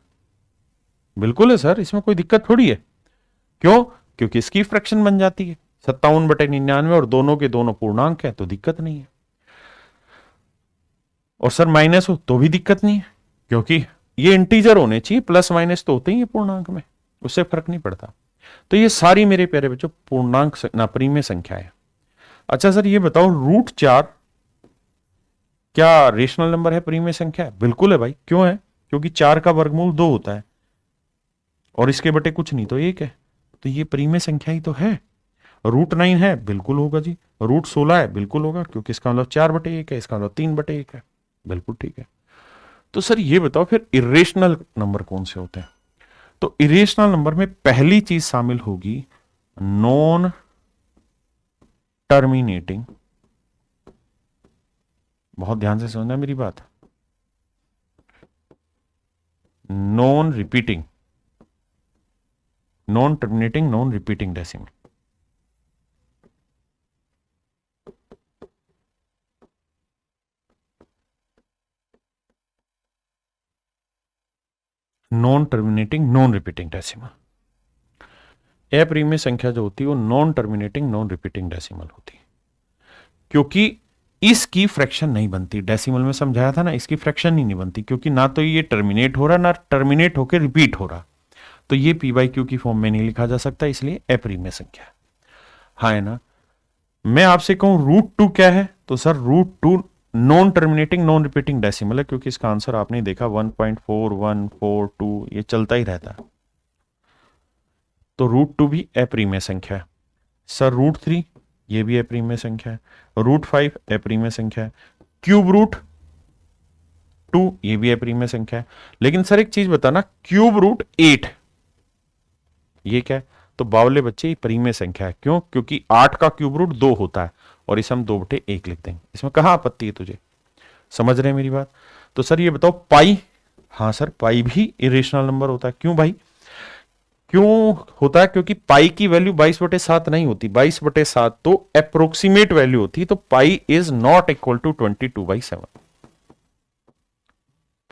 बिल्कुल है सर, इसमें कोई दिक्कत थोड़ी है। क्यों? क्योंकि इसकी फ्रैक्शन बन जाती है 57/99, और दोनों के दोनों पूर्णांक है, तो दिक्कत नहीं है। और सर माइनस हो तो भी दिक्कत नहीं है, क्योंकि ये इंटीजर होने चाहिए, प्लस माइनस तो होते ही है पूर्णांक में, उससे फर्क नहीं पड़ता। तो ये सारी मेरे प्यारे बच्चों पूर्णांक ना परिमेय संख्या है। अच्छा सर ये बताओ √4 क्या रेशनल नंबर है, परिमेय संख्या है? बिल्कुल है भाई, क्यों है? क्योंकि 4 का वर्गमूल 2 होता है, और इसके बटे कुछ नहीं तो 1 है, तो ये परिमेय संख्या ही तो है। √9 है, बिल्कुल होगा जी। √16 है, बिल्कुल होगा, क्योंकि इसका मतलब 4/1 है, इसका मतलब 3/1 है, बिल्कुल ठीक है। तो सर ये बताओ फिर इरेशनल नंबर कौन से होते हैं? तो इरेशनल नंबर में पहली चीज शामिल होगी नॉन टर्मिनेटिंग, बहुत ध्यान से समझना मेरी बात, non repeating, non terminating, non repeating decimal. Non terminating, non repeating decimal. अपरिमेय संख्या जो होती है वो non terminating, non repeating decimal होती है, क्योंकि इसकी फ्रैक्शन नहीं बनती। डेसिमल में समझाया था ना, इसकी फ्रैक्शन ही नहीं बनती, क्योंकि ना तो ये टर्मिनेट हो रहा, ना टर्मिनेट होकर रिपीट हो रहा, तो ये p/q की फॉर्म में नहीं लिखा जा सकता, इसलिए अपरिमेय संख्या। हाँ है ना? मैं आपसे कहूं √2 क्या है, तो sir √2 non terminating, non repeating decimal है, क्योंकि इसका आंसर आपने देखा 1.4142, ये चलता ही रहता है, तो √2 भी अपरिमेय संख्या है। सर √3, ये भी अपरिमेय संख्या है। √5 अपरिमेय संख्या है। क्यूब √2 ये भी अपरिमेय संख्या है। लेकिन सर एक चीज बताना, क्यूब √8 ये क्या है? तो बावले बच्चे ये परिमेय संख्या है। क्यों? क्योंकि 8 का क्यूब रूट 2 होता है, और इसे हम 2/1 लिख देंगे। इसमें कहां आपत्ति है तुझे? समझ रहे हैं मेरी बात? तो सर ये बताओ पाई, हाँ सर पाई भी इरेशनल नंबर होता है। क्यों भाई? क्यों होता है? क्योंकि पाई की वैल्यू 22/7 नहीं होती, 22/7 तो अप्रोक्सीमेट वैल्यू होती है, तो pi is not equal to 22/7।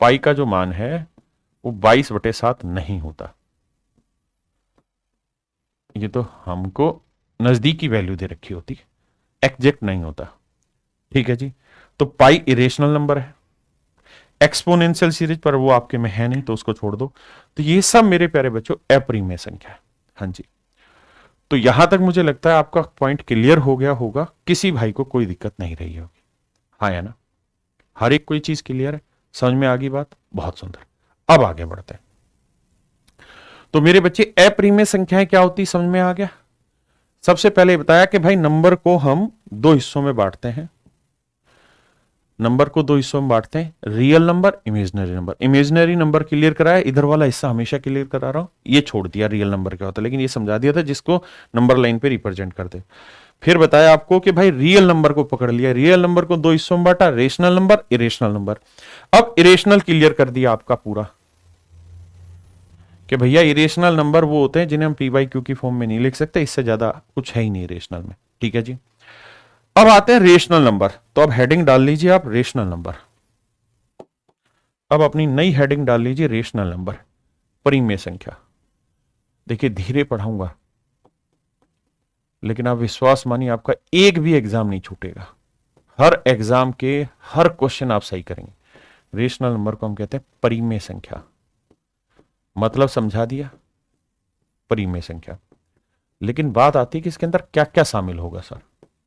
Pi का जो मान है वो 22/7 नहीं होता, ये तो हमको नजदीकी वैल्यू दे रखी होती, एग्जैक्ट नहीं होता। ठीक है जी, तो पाई इरेशनल नंबर है। एक्सपोनेंशियल सीरीज पर वो आपके में है नहीं, तो उसको छोड़ दो। तो ये सब मेरे प्यारे बच्चों अपरिमेय संख्या है। हाँ जी, तो यहां तक मुझे लगता है आपका पॉइंट क्लियर हो गया होगा, किसी भाई को कोई दिक्कत नहीं रही होगी। हाँ है ना? हर एक कोई चीज क्लियर है, समझ में आ गई बात? बहुत सुंदर। अब आगे बढ़ते हैं। तो मेरे बच्चे अपरिमेय संख्याएं क्या होती समझ में आ गया? सबसे पहले बताया कि भाई नंबर को हम दो हिस्सों में बांटते हैं। नंबर को दो हिस्सों में बांटते हैं, real number, imaginary number. Imaginary number clear कराया, इधर वाला हिस्सा हमेशा क्लियर करा रहा हूं, ये छोड़ दिया रियल नंबर क्या होता है, लेकिन ये समझा दिया था जिसको नंबर लाइन पे रिप्रेजेंट करते। फिर बताया आपको कि भाई रियल नंबर को पकड़ लिया, रियल नंबर को दो हिस्सों में बांटा, रेशनल नंबर, इरेशनल नंबर। अब इरेशनल क्लियर कर दिया आपका पूरा, कि भैया इरेशनल नंबर वो होते हैं जिन्हें हम p/q की फॉर्म में नहीं लिख सकते, इससे ज्यादा कुछ है ही नहीं इरेशनल में। ठीक है जी, अब आते हैं रेशनल नंबर। तो अब हेडिंग डाल लीजिए आप रेशनल नंबर। अब अपनी नई हेडिंग डाल लीजिए रेशनल नंबर, परिमेय संख्या। देखिए धीरे पढ़ाऊंगा, लेकिन आप विश्वास मानिए आपका एक भी एग्जाम नहीं छूटेगा, हर एग्जाम के हर क्वेश्चन आप सही करेंगे। रेशनल नंबर को हम कहते हैं परिमेय संख्या, मतलब समझा दिया, परिमेय संख्या। लेकिन बात आती है कि इसके अंदर क्या क्या शामिल होगा सर,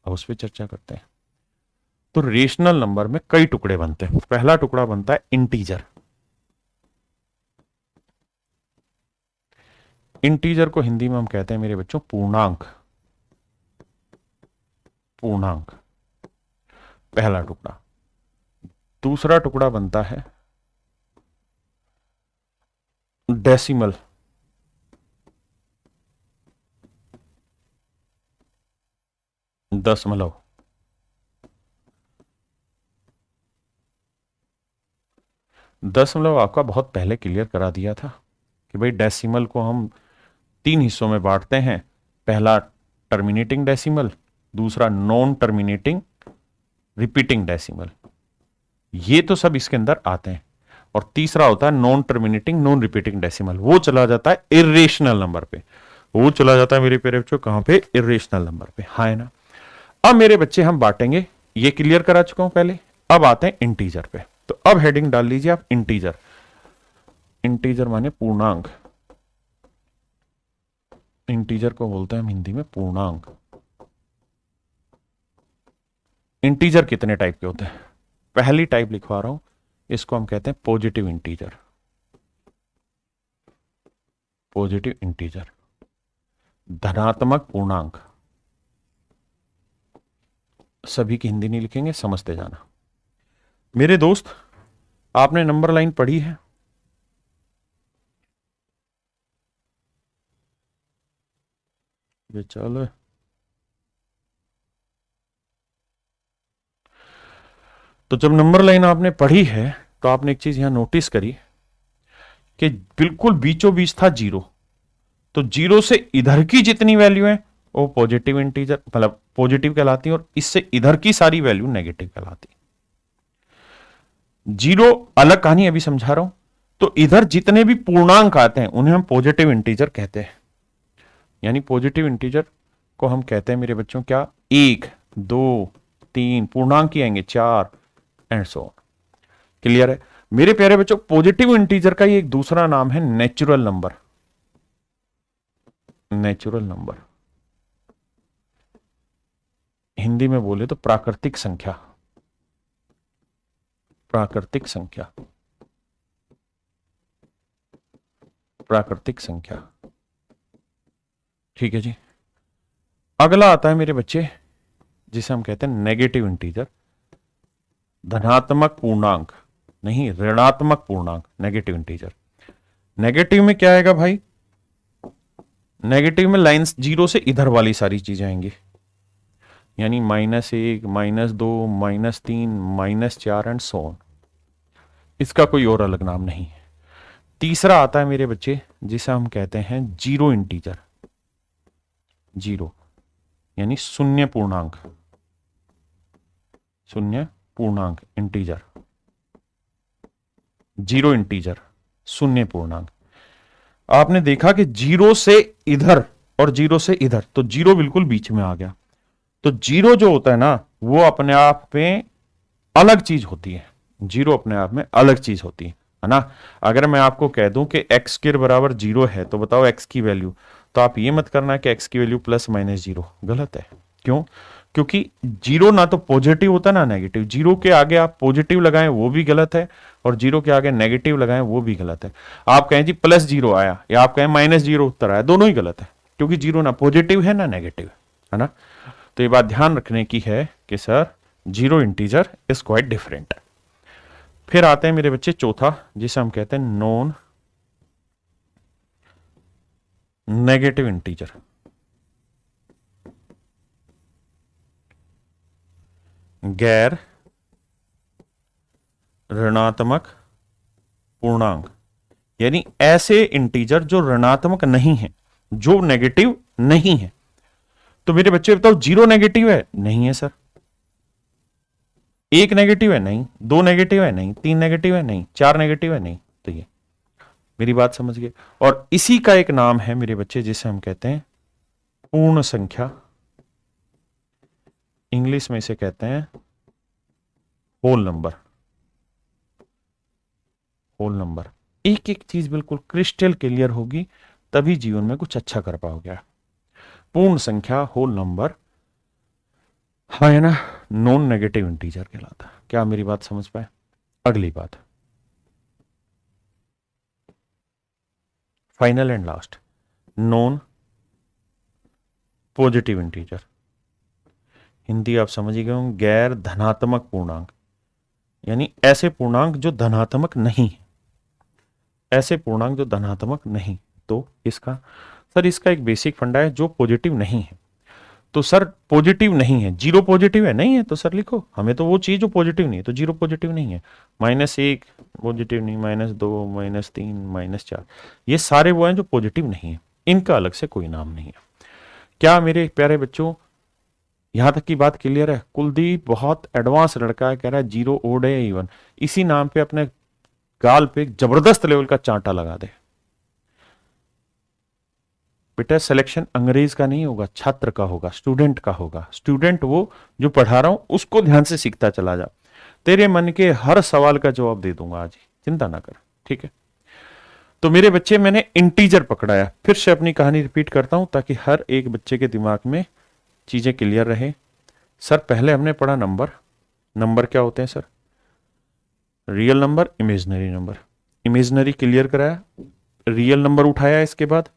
अब उस पर चर्चा करते हैं। तो रेशनल नंबर में कई टुकड़े बनते हैं। पहला टुकड़ा बनता है इंटीजर। इंटीजर को हिंदी में हम कहते हैं मेरे बच्चों पूर्णांक, पूर्णांक पहला टुकड़ा। दूसरा टुकड़ा बनता है डेसिमल, दशमलव, दशमलव आपका बहुत पहले क्लियर करा दिया था कि भाई डेसिमल को हम 3 हिस्सों में बांटते हैं। पहला टर्मिनेटिंग डेसिमल, दूसरा नॉन टर्मिनेटिंग रिपीटिंग डेसिमल, ये तो सब इसके अंदर आते हैं। और तीसरा होता है non terminating non repeating decimal, वो चला जाता है इरेशनल नंबर पे। वो चला जाता है मेरे प्यारे बच्चों कहां पे? इरेशनल नंबर पे। हाँ है ना। अब मेरे बच्चे हम बांटेंगे, ये क्लियर करा चुका हूं पहले। अब आते हैं इंटीजर पे। तो अब हेडिंग डाल लीजिए आप इंटीजर। इंटीजर माने पूर्णांक। इंटीजर को बोलते हैं हम हिंदी में पूर्णांक। इंटीजर कितने टाइप के होते हैं? पहली टाइप लिखवा रहा हूं, इसको हम कहते हैं पॉजिटिव इंटीजर। पॉजिटिव इंटीजर, धनात्मक पूर्णांक। सभी की हिंदी नहीं लिखेंगे, समझते जाना। मेरे दोस्त, आपने नंबर लाइन पढ़ी है? ये चलो, तो जब नंबर लाइन आपने पढ़ी है तो आपने एक चीज यहां नोटिस करी कि बिल्कुल बीचों बीच था जीरो। तो जीरो से इधर की जितनी वैल्यू है वो पॉजिटिव इंटीजर मतलब पॉजिटिव कहलाती है, और इससे इधर की सारी वैल्यू नेगेटिव कहलाती है। जीरो अलग कहानी अभी समझा रहा हूं। तो इधर जितने भी पूर्णांक आते हैं उन्हें हम पॉजिटिव इंटीजर कहते हैं। यानी पॉजिटिव इंटीजर को हम कहते हैं मेरे बच्चों क्या? 1, 2, 3 पूर्णांक ही आएंगे, 4 एंड सो ऑन। क्लियर है मेरे प्यारे बच्चों? पॉजिटिव इंटीजर का ये एक दूसरा नाम है natural number. Natural number, Hindi में बोले तो प्राकृतिक संख्या। प्राकृतिक संख्या, प्राकृतिक संख्या। ठीक है जी। अगला आता है मेरे बच्चे जिसे हम कहते हैं नेगेटिव इंटीजर। धनात्मक पूर्णांक नहीं, ऋणात्मक पूर्णांक, नेगेटिव इंटीजर। नेगेटिव में क्या आएगा भाई? नेगेटिव में लाइंस जीरो से इधर वाली सारी चीजें आएंगी, यानी -1, -2, -3, -4 एंड सो ऑन। इसका कोई और अलग नाम नहीं है। तीसरा आता है मेरे बच्चे जिसे हम कहते हैं जीरो इंटीजर। जीरो यानी शून्य पूर्णांक। शून्य पूर्णांक इंटीजर, जीरो इंटीजर, शून्य पूर्णांक। आपने देखा कि जीरो से इधर और जीरो से इधर, तो जीरो बिल्कुल बीच में आ गया। तो जीरो जो होता है ना वो अपने आप में अलग चीज होती है। जीरो अपने आप में अलग चीज होती है ना। अगर मैं आपको कह दूं कि x स्क्वायर बराबर 0 है तो बताओ x की वैल्यू, तो आप ये मत करना कि x की वैल्यू +-0। गलत है। क्यों? क्योंकि जीरो ना तो पॉजिटिव होता ना नेगेटिव। जीरो के आगे आप पॉजिटिव लगाएं वो भी गलत है, और जीरो के आगे नेगेटिव लगाएं वो भी गलत है। आप कहें जी +0 आया या आप कहें -0 उत्तर आया, दोनों ही गलत है, क्योंकि जीरो ना पॉजिटिव है ना नेगेटिव है ना। तो ये बात ध्यान रखने की है कि sir zero integer is quite different. फिर आते हैं मेरे बच्चे चौथा जिसे हम कहते हैं नॉन नेगेटिव इंटीजर। गैर ऋणात्मक पूर्णांक, यानी ऐसे इंटीजर जो ऋणात्मक नहीं है, जो नेगेटिव नहीं है। तो मेरे बच्चे बताओ जीरो नेगेटिव है? नहीं है सर। 1 नेगेटिव है? नहीं। 2 नेगेटिव है? नहीं। 3 नेगेटिव है? नहीं। 4 नेगेटिव है? नहीं। तो ये मेरी बात समझ गए। और इसी का एक नाम है मेरे बच्चे जिसे हम कहते हैं पूर्ण संख्या। इंग्लिश में इसे कहते हैं होल नंबर। Whole number. एक एक चीज बिल्कुल क्रिस्टल क्लियर होगी तभी जीवन में कुछ अच्छा कर पाओगे। पूर्ण संख्या, होल नंबर, हाँ है ना, नॉन नेगेटिव इंटीजर कहलाता है। क्या मेरी बात समझ पाए? अगली बात, final and last, non positive integer. Hindi आप समझ गए होंगे, गैर धनात्मक पूर्णांक, यानी ऐसे पूर्णांक जो धनात्मक नहीं है। ऐसे पूर्णांक जो धनात्मक नहीं। तो इसका सर इसका एक बेसिक फंडा है जो पॉजिटिव नहीं है। तो सर पॉजिटिव नहीं है, जीरो पॉजिटिव है, नहीं है तो सर लिखो, हमें तो वो चाहिए जो पॉजिटिव नहीं है, तो जीरो पॉजिटिव नहीं है, -1 पॉजिटिव नहीं, -2, -3, -4, ये सारे वो हैं जो पॉजिटिव नहीं है, इनका अलग से कोई नाम नहीं है। क्या मेरे प्यारे बच्चों यहां तक की बात क्लियर है? कुलदीप बहुत एडवांस लड़का है, कह रहा है जीरो ओड है इवन, इसी नाम पे अपने गाल पे एक जबरदस्त लेवल का चांटा लगा दे। बेटा सिलेक्शन अंग्रेज का नहीं होगा, छात्र का होगा, स्टूडेंट का होगा। स्टूडेंट वो जो पढ़ा रहा हूं उसको ध्यान से सीखता चला जा, तेरे मन के हर सवाल का जवाब दे दूंगा आज ही, चिंता ना कर, ठीक है? तो मेरे बच्चे मैंने इंटीजर पकड़ाया, फिर से अपनी कहानी रिपीट करता हूं ताकि हर एक बच्चे के दिमाग में चीजें क्लियर रहे। सर पहले हमने पढ़ा नंबर, नंबर क्या होते हैं sir? Real number, imaginary number. Imaginary clear कराया, रियल नंबर उठाया, इसके बाद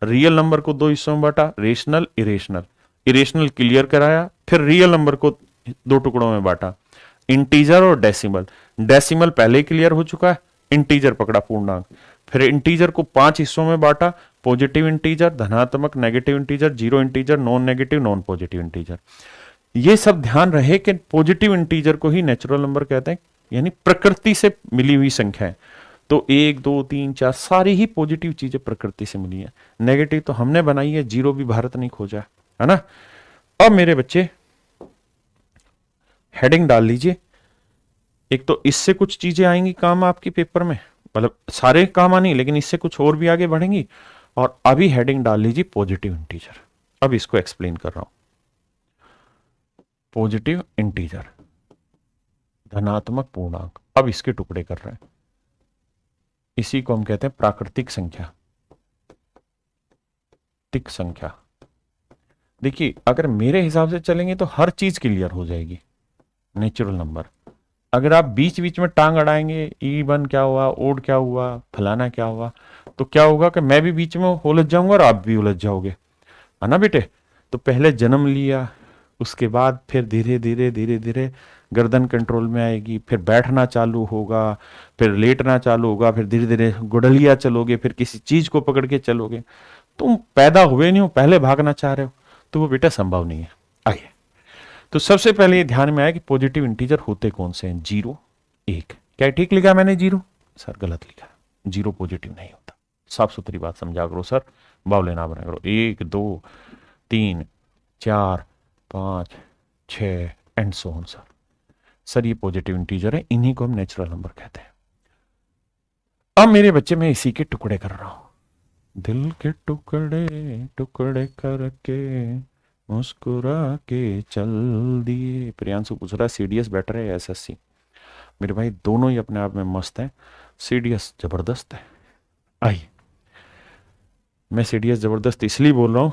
रियल नंबर को 2 हिस्सों में बांटा, रेशनल इरेशनल। इरेशनल क्लियर कराया, फिर रियल नंबर को 2 टुकड़ों में बांटा, इंटीजर और डेसिमल। डेसिमल पहले क्लियर हो चुका है, इंटीजर पकड़ा पूर्णांक, फिर इंटीजर को 5 हिस्सों में बांटा, पॉजिटिव इंटीजर, धनात्मक negative integer, zero integer, non negative, non positive integer. ये सब ध्यान रहे कि पॉजिटिव इंटीजर को ही नेचुरल नंबर कहते हैं, यानी प्रकृति से मिली हुई संख्या है। तो 1, 2, 3, 4 सारी ही पॉजिटिव चीजें प्रकृति से मिली है, नेगेटिव तो हमने बनाई है, जीरो भी भारत नहीं खोजा है ना। अब मेरे बच्चे हेडिंग डाल लीजिए, एक तो इससे कुछ चीजें आएंगी काम आपकी पेपर में, मतलब सारे काम आनी, लेकिन इससे कुछ और भी आगे बढ़ेंगी। और अभी हेडिंग डाल लीजिए पॉजिटिव इंटीजर, अब इसको एक्सप्लेन कर रहा हूं। पॉजिटिव इंटीजर, धनात्मक पूर्णांक, अब इसके टुकड़े कर रहे हैं, इसी को हम कहते हैं प्राकृतिक संख्या, तिक संख्या। देखिए अगर मेरे हिसाब से चलेंगे तो हर चीज क्लियर हो जाएगी, नेचुरल नंबर। अगर आप बीच बीच में टांग अड़ाएंगे, इवन क्या हुआ, ओड क्या हुआ, फलाना क्या हुआ, तो क्या होगा कि मैं भी बीच में उलझ जाऊंगा और आप भी उलझ जाओगे, है ना बेटे? तो पहले जन्म लिया, उसके बाद फिर धीरे धीरे धीरे धीरे गर्दन कंट्रोल में आएगी, फिर बैठना चालू होगा, फिर लेटना चालू होगा, फिर धीरे धीरे गुडलिया चलोगे, फिर किसी चीज को पकड़ के चलोगे। तुम पैदा हुए नहीं हो, पहले भागना चाह रहे हो, तो वो बेटा संभव नहीं है। आइए, तो सबसे पहले ये ध्यान में आया कि पॉजिटिव इंटीजर होते कौन से हैं? 0, 1। क्या ठीक लिखा मैंने 0? सर गलत लिखा, 0 पॉजिटिव नहीं होता। साफ सुथरी बात समझा करो सर, बावले ना बना करो। 1, 2, 3, 4, 5, 6 and so on sir. Sir ये पॉजिटिव इंटीजर है, इन्हीं को हम नेचुरल नंबर कहते हैं। अब मेरे बच्चे मैं इसी के टुकड़े कर रहा हूं, दिल के टुकड़े टुकड़े करके मुस्कुरा के चल दिए। प्रियांशु पूछ रहा है सीडीएस बेटर है या एसएससी? मेरे भाई दोनों ही अपने आप में मस्त है, सीडीएस जबरदस्त है। आइए, मैं सीडीएस जबरदस्त इसलिए बोल रहा हूं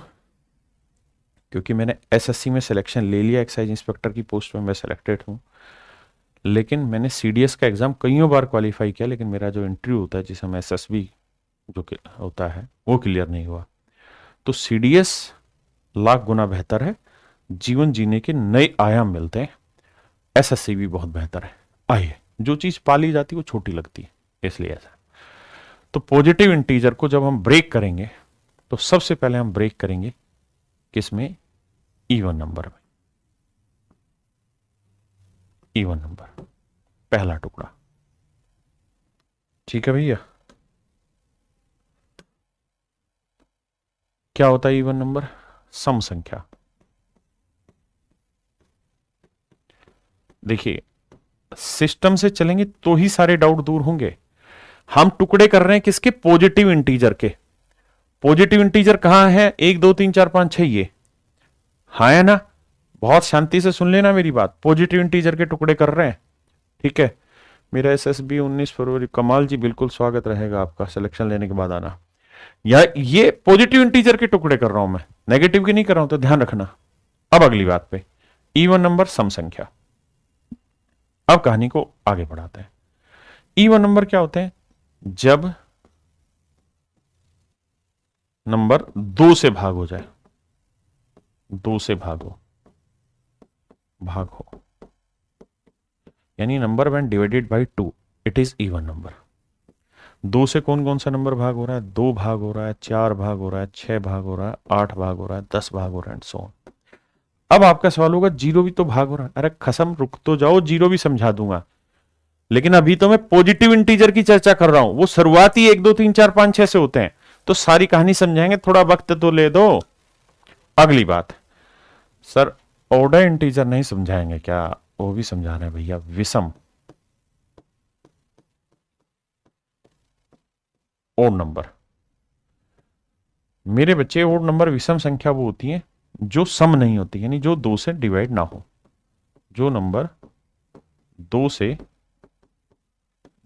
क्योंकि मैंने एसएससी में सिलेक्शन ले लिया, एक्साइज इंस्पेक्टर की पोस्ट में मैं सिलेक्टेड हूं, लेकिन मैंने सीडीएस का एग्जाम कईयों बार क्वालिफाई किया, लेकिन मेरा जो इंटरव्यू होता है जिसे हम एसएसबी जो होता है वो क्लियर नहीं हुआ। तो सीडीएस लाख गुना बेहतर है, जीवन जीने के नए आयाम मिलते हैं। एसएससी भी बहुत बेहतर है। आइए, जो चीज पाली जाती है वो छोटी लगती है, इसलिए ऐसा। तो पॉजिटिव इंटीजर को जब हम ब्रेक करेंगे तो सबसे पहले हम ब्रेक करेंगे किसमें? इवन नंबर में। इवन नंबर पहला टुकड़ा, ठीक है भैया? क्या होता है इवन नंबर? सम संख्या। देखिए सिस्टम से चलेंगे तो ही सारे डाउट दूर होंगे। हम टुकड़े कर रहे हैं किसके? पॉजिटिव इंटीजर के। पॉजिटिव इंटीजर कहां है? 1, 2, 3, 4, 5, 6, ये हाँ है ना? बहुत शांति से सुन लेना मेरी बात, पॉजिटिव इंटीजर के टुकड़े कर रहे हैं, ठीक है? मेरा एसएसबी 19 फरवरी। कमाल जी, बिल्कुल स्वागत रहेगा आपका, सिलेक्शन लेने के बाद आना। या ये पॉजिटिव इंटीजर के टुकड़े कर रहा हूं मैं, नेगेटिव के नहीं कर रहा हूं, तो ध्यान रखना। अब अगली बात पे, इवन नंबर सम संख्या। अब कहानी को आगे बढ़ाते हैं। इवन नंबर क्या होते हैं? जब नंबर 2 से भाग हो जाए, 2 से भाग हो, यानी number when divided by 2 it is even number. 2 से कौन कौन सा नंबर भाग हो रहा है? 2 भाग हो रहा है, 4 भाग हो रहा है, 6 भाग हो रहा है, 8 भाग हो रहा है, 10 भाग हो रहा है, एंड सो ऑन। अब आपका सवाल होगा जीरो भी तो भाग हो रहा है। अरे खसम, रुक तो जाओ, जीरो भी समझा दूंगा, लेकिन अभी तो मैं पॉजिटिव इंटीजर की चर्चा कर रहा हूं। वो शुरुआती 1 2 3 4 5 6 से होते हैं, तो सारी कहानी समझाएंगे, थोड़ा वक्त तो ले दो। अगली बात, सर ऑर्डर इंटीजर नहीं समझाएंगे क्या? वो भी समझा रहे हैं भैया, विषम ओड नंबर। मेरे बच्चे, ओड नंबर विषम संख्या वो होती है जो सम नहीं होती, यानी जो दो से डिवाइड ना हो। जो नंबर दो से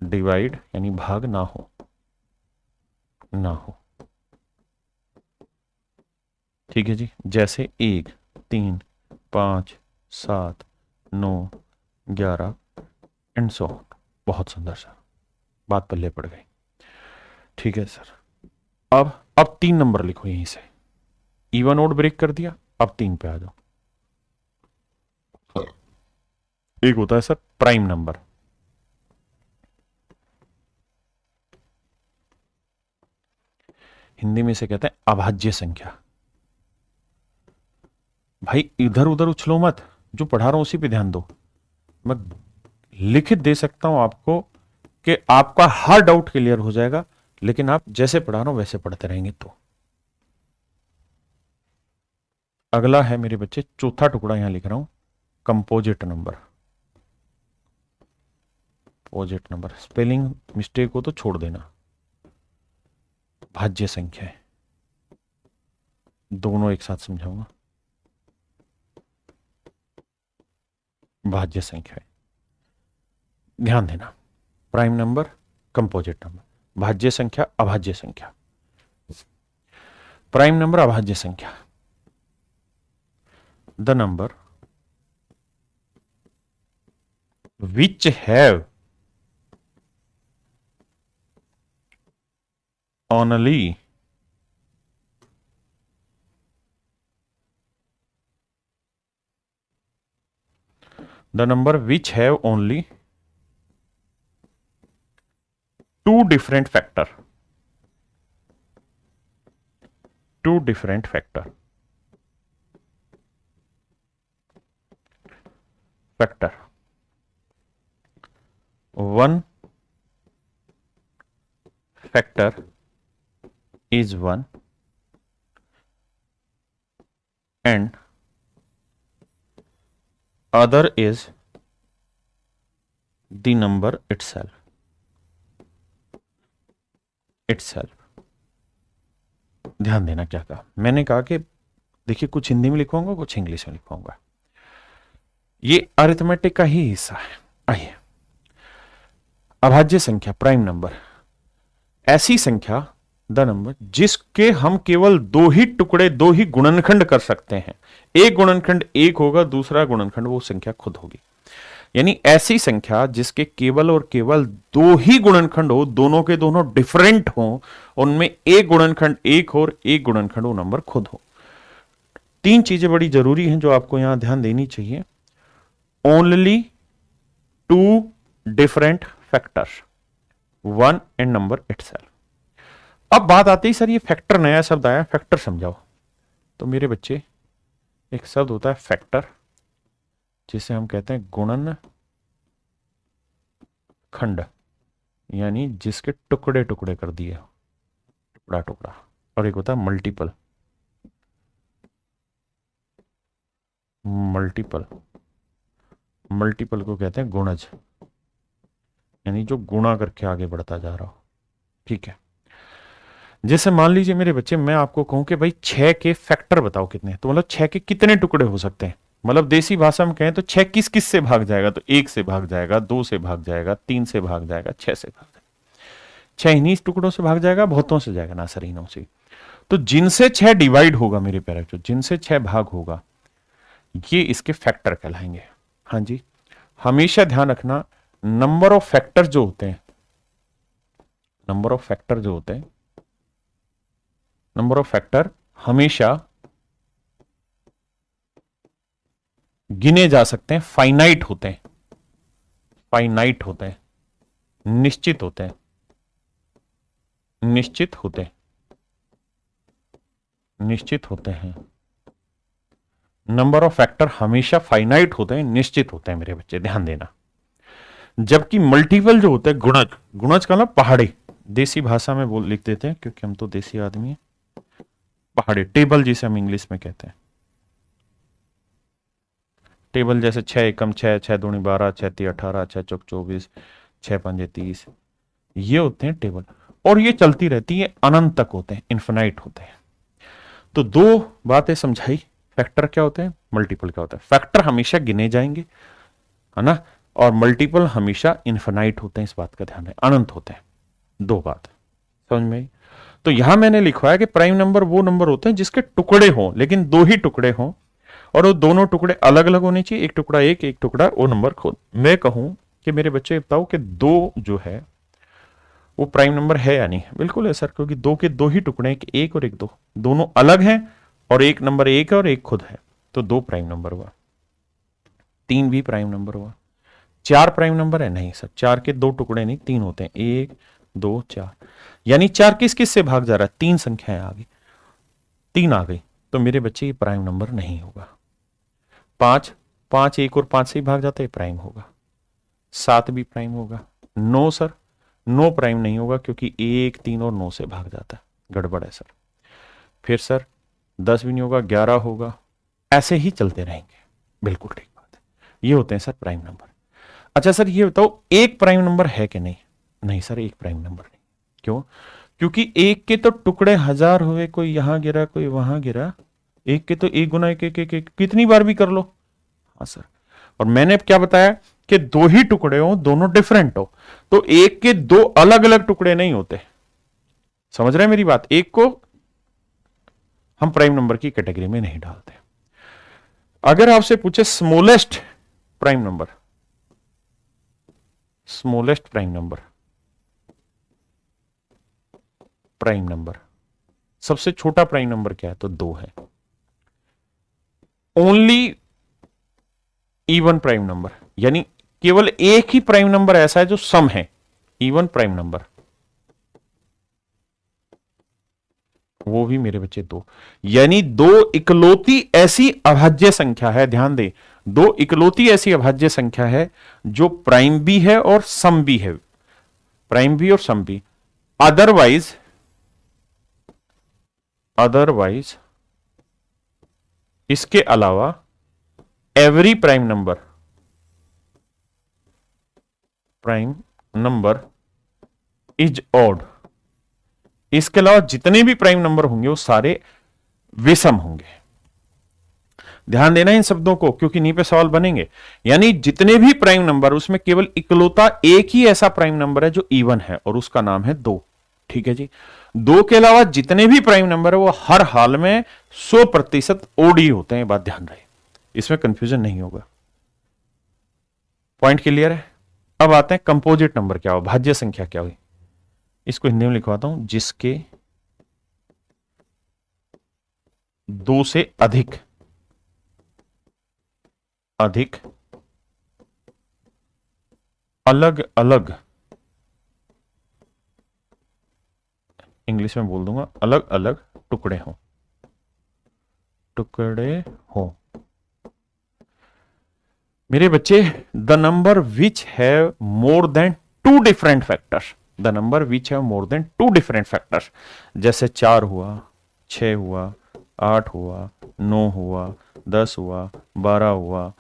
डिवाइड यानी भाग ना हो, ना हो। ठीक है जी, जैसे 1 3 5 7 9 11 एंड सो। बहुत सुंदर सर, बात पल्ले पड़ गई। ठीक है सर, अब 3 नंबर लिखो यहीं से। इवन ओड ब्रेक कर दिया, अब 3 पे आ जाओ। एक होता है सर प्राइम नंबर, हिंदी में इसे कहते हैं अभाज्य संख्या। भाई इधर उधर उछलो मत, जो पढ़ा रहा हूं उसी पे ध्यान दो। मैं लिखित दे सकता हूं आपको कि आपका हर डाउट क्लियर हो जाएगा, लेकिन आप जैसे पढ़ा रहा हूं वैसे पढ़ते रहेंगे तो। अगला है मेरे बच्चे, चौथा टुकड़ा यहां लिख रहा हूं, composite number. पोजिट number, spelling mistake हो तो छोड़ देना। भाज्य संख्या है, दोनों एक साथ समझाऊंगा। भाज्य संख्या है, ध्यान देना। प्राइम नंबर, कंपोजिट नंबर, भाज्य संख्या, अभाज्य संख्या। प्राइम नंबर अभाज्य संख्या, the number which have only the number which have only two different factor, two different factor, factor, one factor is 1 and other is the number itself, itself। ध्यान देना क्या कहा मैंने, कहा कि देखिए कुछ हिंदी में लिखवाऊंगा, कुछ इंग्लिश में लिखवाऊंगा, ये अरिथमेटिक का ही हिस्सा है। आइए, अभाज्य संख्या प्राइम नंबर, ऐसी संख्या द नंबर जिसके हम केवल दो ही टुकड़े, दो ही गुणनखंड कर सकते हैं। एक गुणनखंड एक होगा, दूसरा गुणनखंड वो संख्या खुद होगी। यानी ऐसी संख्या जिसके केवल और केवल दो ही गुणनखंड हो, दोनों के दोनों डिफरेंट हो, उनमें एक गुणनखंड एक हो और एक गुणनखंड वो नंबर खुद हो। तीन चीजें बड़ी जरूरी हैं जो आपको यहां ध्यान देनी चाहिए। Only two different factors, one and number itself. अब बात आती है सर ये फैक्टर नया शब्द आया, फैक्टर समझाओ। तो मेरे बच्चे, एक शब्द होता है फैक्टर, जिसे हम कहते हैं गुणन खंड, यानी जिसके टुकड़े टुकड़े कर दिए, टुकड़ा टुकड़ा। और एक होता है मल्टीपल, मल्टीपल, मल्टीपल को कहते हैं गुणज, यानी जो गुणा करके आगे बढ़ता जा रहा हो। ठीक है, जैसे मान लीजिए मेरे बच्चे, मैं आपको कहूं कि भाई 6 के फैक्टर बताओ कितने, तो मतलब 6 के कितने टुकड़े हो सकते हैं। मतलब देसी भाषा में कहें तो 6 किस किस से भाग जाएगा, तो 1 से भाग जाएगा, 2 से भाग जाएगा, 3 से भाग जाएगा, 6 से भाग जाएगा। 6 इन्हीं टुकड़ों से भाग जाएगा, बहुतों से जाएगा ना सर, इनों से। तो जिनसे 6 डिवाइड होगा मेरे प्यारे बच्चों, जिनसे 6 भाग होगा, ये इसके फैक्टर कहलाएंगे। हाँ जी, हमेशा ध्यान रखना, नंबर ऑफ फैक्टर जो होते हैं, नंबर ऑफ फैक्टर जो होते हैं, नंबर ऑफ फैक्टर हमेशा गिने जा सकते हैं, फाइनाइट होते हैं, फाइनाइट होते हैं, निश्चित होते हैं, निश्चित होते हैं, निश्चित होते हैं, नंबर ऑफ फैक्टर हमेशा फाइनाइट होते हैं, निश्चित होते हैं मेरे बच्चे, ध्यान देना। जबकि मल्टीपल जो होते हैं, गुणज, गुणज का ना पहाड़े, देसी भाषा में बोल लिख देते हैं क्योंकि हम तो देसी आदमी हैं। पहाड़े, टेबल जिसे हम इंग्लिश में कहते हैं, टेबल जैसे 6 एकम 6, 6 दूनी 12, 6 ती 18, 6 चौक 24, 6 पंजे 30, ये होते हैं टेबल। और ये चलती रहती है, अनंत तक होते हैं, इन्फिनाइट होते हैं। तो दो बातें समझाई, फैक्टर क्या होते हैं, मल्टीपल क्या होता है। फैक्टर हमेशा गिने जाएंगे, है ना, और मल्टीपल हमेशा इन्फिनाइट होते हैं, इस बात का ध्यान है, अनंत होते हैं। दो बात समझ में आई। तो यहां मैंने लिखवाया कि प्राइम नंबर वो नंबर होते हैं जिसके टुकड़े हों, लेकिन दो ही टुकड़े हों, और वो दोनों टुकड़े अलग अलग होने चाहिए, एक टुकड़ा एक टुकड़ा वो नंबर खुद। मैं कहूं कि मेरे बच्चे बताओ कि दो जो है वो प्राइम नंबर है या नहीं? बिल्कुल है सर, क्योंकि दो के दो ही टुकड़े हैं, एक और एक दो, दोनों अलग हैं, और एक नंबर एक है और एक खुद है, तो दो प्राइम नंबर हुआ। तीन भी प्राइम नंबर हुआ। चार प्राइम नंबर है? नहीं सर, चार के दो टुकड़े नहीं, तीन होते हैं, एक दो चार, यानी चार किस किस से भाग जा रहा है, तीन संख्याएं आ गई, तीन आ गई, तो मेरे बच्चे ये प्राइम नंबर नहीं होगा। पांच, पांच एक और पांच से ही भाग जाता है, प्राइम होगा। सात भी प्राइम होगा। नौ सर, नौ प्राइम नहीं होगा क्योंकि एक तीन और नौ से भाग जाता है, गड़बड़ है सर। फिर सर 10 भी नहीं होगा, 11 होगा, ऐसे ही चलते रहेंगे। बिल्कुल ठीक बात है, ये होते हैं सर प्राइम नंबर। अच्छा सर ये बताओ एक प्राइम नंबर है कि नहीं? नहीं सर, एक प्राइम नंबर नहीं। क्यों? क्योंकि एक के तो टुकड़े हजार हुए, कोई यहां गिरा कोई वहां गिरा, एक के तो एक गुना एक एक एक, एक कितनी बार भी कर लो। हाँ सर, और मैंने क्या बताया कि दो ही टुकड़े हो, दोनों डिफरेंट हो, तो एक के दो अलग अलग टुकड़े नहीं होते। समझ रहे हैं मेरी बात? एक को हम प्राइम नंबर की कैटेगरी में नहीं डालते। अगर आपसे पूछे smallest prime number, smallest prime number, prime number सबसे छोटा प्राइम नंबर क्या है? तो दो है। ओनली इवन प्राइम नंबर, यानी केवल एक ही प्राइम नंबर ऐसा है जो सम है, इवन प्राइम नंबर, वो भी मेरे बच्चे दो। यानी दो इकलौती ऐसी अभाज्य संख्या है, ध्यान दे, दो इकलौती ऐसी अभाज्य संख्या है जो प्राइम भी है और सम भी है, प्राइम भी और सम भी। अदरवाइज अदरवाइज इसके अलावा every prime number is odd, इसके अलावा जितने भी प्राइम नंबर होंगे वो सारे विषम होंगे। ध्यान देना इन शब्दों को, क्योंकि नी पे सवाल बनेंगे। यानी जितने भी प्राइम नंबर, उसमें केवल इकलौता एक ही ऐसा प्राइम नंबर है जो इवन है, और उसका नाम है दो। ठीक है जी, दो के अलावा जितने भी प्राइम नंबर है वो हर हाल में 100% ओडी होते हैं, बात ध्यान रहे, इसमें कंफ्यूजन नहीं होगा। पॉइंट क्लियर है? अब आते हैं कंपोजिट नंबर क्या हो, भाज्य संख्या क्या हुई। इसको हिंदी में लिखवाता हूं, जिसके दो से अधिक अलग अलग, इंग्लिश में बोल दूंगा, अलग अलग टुकड़े हों, मेरे बच्चे। The number which have more than two different factors, the number which have more than two different factors, जैसे 4 हुआ, 6 हुआ, 8 हुआ, 9 हुआ, 10 हुआ, 12 हुआ,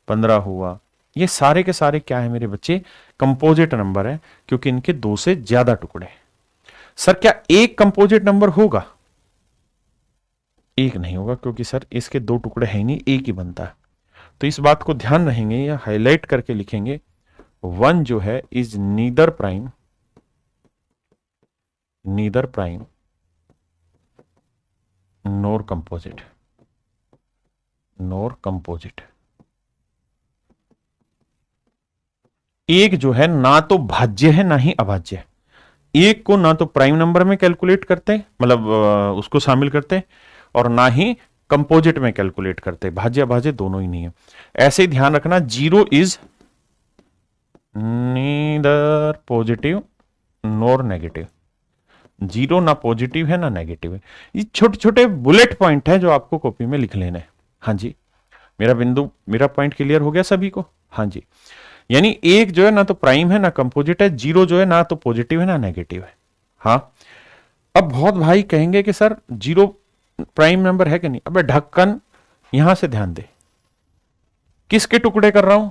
15 हुआ, ये सारे के सारे क्या है मेरे बच्चे? कंपोजिट नंबर है, क्योंकि इनके दो से ज्यादा टुकड़े। सर क्या एक कंपोजिट नंबर होगा? एक नहीं होगा, क्योंकि सर इसके दो टुकड़े हैं ही नहीं, एक ही बनता है। तो इस बात को ध्यान रखेंगे या हाईलाइट करके लिखेंगे, वन जो है is neither prime NOR composite. एक जो है ना तो भाज्य है ना ही अभाज्य है। एक को ना तो प्राइम नंबर में कैलकुलेट करते, मतलब उसको शामिल करते, और ना ही कंपोजिट में कैलकुलेट करते, भाज्य अभाज्य दोनों ही नहीं है। ऐसे ही ध्यान रखना, zero is neither positive NOR negative, zero ना पॉजिटिव है ना नेगेटिव है। ये छोटे छोटे बुलेट पॉइंट है जो आपको कॉपी में लिख लेने हैं। हाँ जी, मेरा पॉइंट क्लियर हो गया सभी को? हाँ जी। यानी एक जो है ना तो प्राइम है ना कंपोजिट है, जीरो जो है ना तो पॉजिटिव है ना नेगेटिव है। हाँ, अब बहुत भाई कहेंगे कि सर जीरो प्राइम नंबर है कि नहीं? अबे ढक्कन, यहां से ध्यान दे, किसके टुकड़े कर रहा हूं?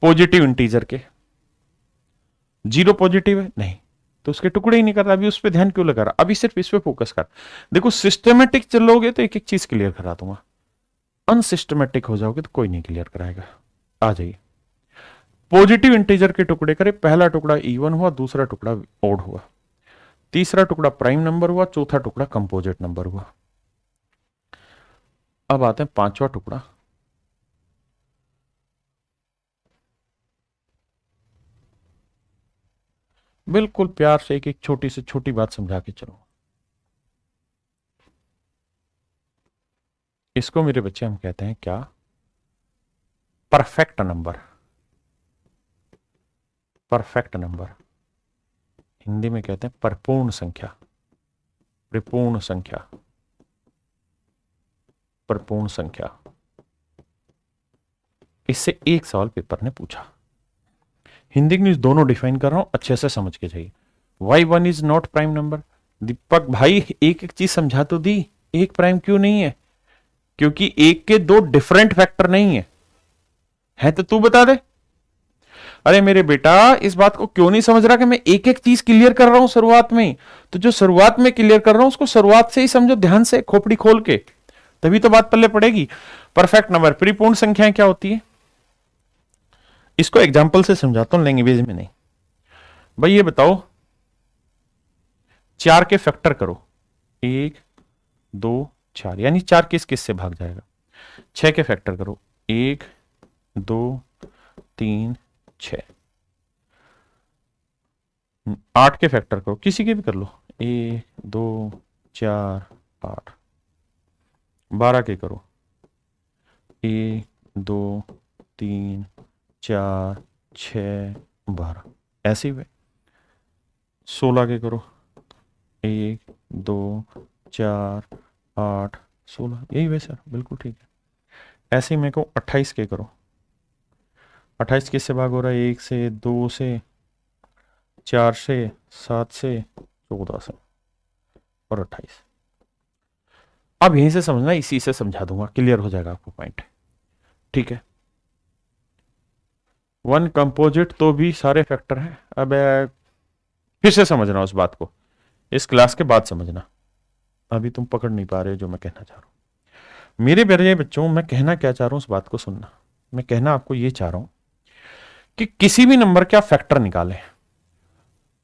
पॉजिटिव इंटीजर के। जीरो पॉजिटिव है नहीं, तो उसके टुकड़े ही नहीं कर रहा। अभी उस पर ध्यान क्यों लगा रहा? अभी सिर्फ इस पे फोकस कर। देखो सिस्टमेटिक चलोगे तो एक एक चीज क्लियर करा दूंगा, अनसिस्टमेटिक हो जाओगे तो कोई नहीं क्लियर कराएगा। आ जाइए, पॉजिटिव इंटीजर के टुकड़े करे, पहला टुकड़ा इवन हुआ, दूसरा टुकड़ा ओड हुआ, तीसरा टुकड़ा प्राइम नंबर हुआ, चौथा टुकड़ा कंपोजिट नंबर हुआ। अब आते हैं पांचवा टुकड़ा। बिल्कुल प्यार से एक एक छोटी से छोटी बात समझा के चलो। इसको मेरे बच्चे हम कहते हैं क्या? Perfect number. Perfect number Hindi में कहते हैं परिपूर्ण संख्या। परिपूर्ण संख्या, परिपूर्ण संख्या। इससे एक सवाल पेपर ने पूछा, हिंदी इंग्लिश दोनों डिफाइन कर रहा हूं, अच्छे से समझ के जाइए। Y one is not prime number? Deepak भाई एक एक चीज समझा तो दी, एक प्राइम क्यों नहीं है? क्योंकि एक के दो डिफरेंट फैक्टर नहीं है तो तू बता दे। अरे मेरे बेटा इस बात को क्यों नहीं समझ रहा कि मैं एक एक चीज क्लियर कर रहा हूं शुरुआत में? तो जो शुरुआत में क्लियर कर रहा हूं उसको शुरुआत से ही समझो, ध्यान से खोपड़ी खोल के, तभी तो बात पल्ले पड़ेगी। परफेक्ट नंबर, परिपूर्ण संख्याएं क्या होती है? इसको एग्जाम्पल से समझाता हूं, लैंग्वेज में नहीं। भाई ये बताओ, चार के फैक्टर करो, एक दो चार, यानी चार किस किस से भाग जाएगा? छह के फैक्टर करो, एक दो तीन छह। आठ के फैक्टर करो, किसी के भी कर लो, एक दो चार आठ। 12 के करो, एक दो तीन चार छः 12, ऐसे ही। 16 के करो, एक दो चार आठ 16, यही वे सर, बिल्कुल ठीक है। ऐसे ही मेरे को 28 के करो, 28 किससे भाग हो रहा है? एक से, दो से, चार से, 7 से, 14 से और 28। अब यहीं से समझना, इसी से समझा दूंगा, क्लियर हो जाएगा आपको पॉइंट, ठीक है। वन कंपोजिट तो भी सारे फैक्टर हैं। अब फिर से समझना उस बात को, इस क्लास के बाद समझना, अभी तुम पकड़ नहीं पा रहे हो जो मैं कहना चाह रहा हूं। मेरे प्यारे बच्चों, मैं कहना क्या चाह रहा हूं उस बात को सुनना। मैं कहना आपको ये चाह रहा हूं कि किसी भी नंबर के आप फैक्टर निकालें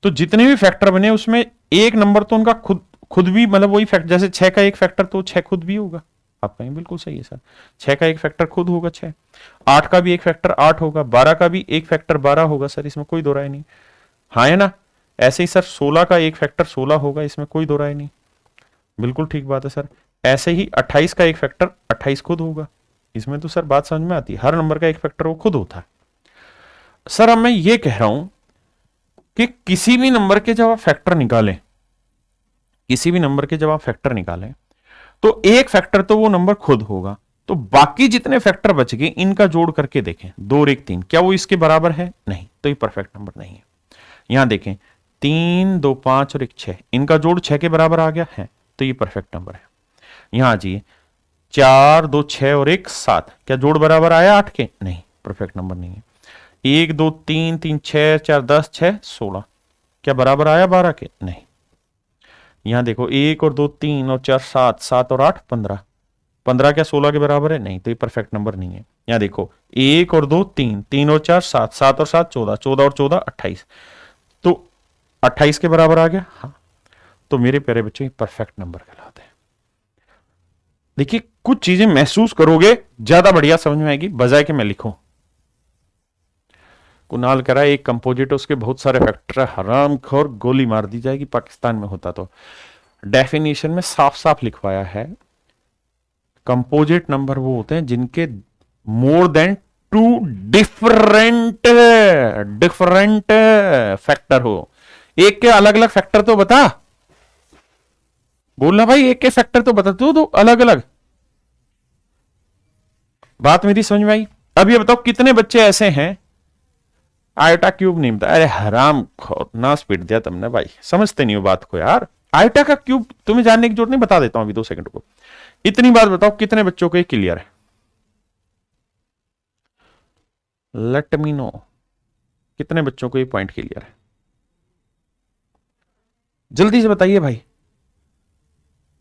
तो जितने भी फैक्टर बने उसमें एक नंबर तो उनका खुद भी, मतलब वही फैक्टर, जैसे 6 का एक फैक्टर तो 6 खुद भी होगा। आप कहें बिल्कुल सही है सर, 6 का एक फैक्टर खुद होगा 6, 8 का भी एक फैक्टर 8 होगा, 12 का भी एक फैक्टर 12 होगा सर, इसमें कोई दो राय नहीं। हाँ है ना? ऐसे ही सर 16 का एक फैक्टर 16 होगा, इसमें कोई दो राय नहीं, बिल्कुल ठीक बात है सर। ऐसे ही 28 का एक फैक्टर 28 खुद होगा, इसमें तो सर बात समझ में आती है, हर नंबर का एक फैक्टर वो खुद होता है। सर अब मैं ये कह रहा हूं कि किसी भी नंबर के जब आप फैक्टर निकालें, किसी भी नंबर के जब आप फैक्टर निकालें तो एक फैक्टर तो वो नंबर खुद होगा, तो बाकी जितने फैक्टर बच गए इनका जोड़ करके देखें, 2 और 1 3, क्या वो इसके बराबर है? नहीं, तो ये परफेक्ट नंबर नहीं है। यहां देखें 3 2 5 और 1 6, इनका जोड़ 6 के बराबर आ गया है, तो ये परफेक्ट नंबर है। यहां जी 4 2 6 और 1 7, क्या जोड़ बराबर आया 8 के? नहीं, परफेक्ट नंबर नहीं है। 1 2 3 3 6 4 10 6 16, क्या बराबर आया 12 के? नहीं। यहां देखो 1 और 2 3 और 4 7, 7 और 8 15, 15 क्या 16 के बराबर है? नहीं, तो ये परफेक्ट नंबर नहीं है। यहां देखो 1 और 2 3, 3 और 4 7, 7 और 7 14, 14 और 14 28, तो 28 के बराबर आ गया। हाँ, तो मेरे प्यारे बच्चों ये परफेक्ट नंबर कहलाते हैं। देखिए कुछ चीजें महसूस करोगे ज्यादा बढ़िया समझ में आएगी, बजाय कि मैं लिखूं। कुणाल करा एक कंपोजिट, उसके बहुत सारे फैक्टर, हरामखोर, गोली मार दी जाएगी पाकिस्तान में होता तो। डेफिनेशन में साफ साफ लिखवाया है, कंपोजिट नंबर वो होते हैं जिनके more than 2 different different factor हो। एक के अलग अलग फैक्टर तो बता, बोलना भाई, एक के फैक्टर तो बता, तू तो अलग अलग। बात मेरी समझ में आई? अब ये बताओ कितने बच्चे ऐसे हैं आयोटा क्यूब नहीं बता? अरे हराम खोर, ना स्पीड दिया तुमने भाई, समझते नहीं हो बात को यार। आयोटा का क्यूब तुम्हें जानने की जरूरत नहीं, बता देता हूं अभी 2 सेकंड को। इतनी बात बताओ कितने बच्चों को ये क्लियर है? लेट मी नो, कितने बच्चों को ये पॉइंट क्लियर है? जल्दी से बताइए भाई,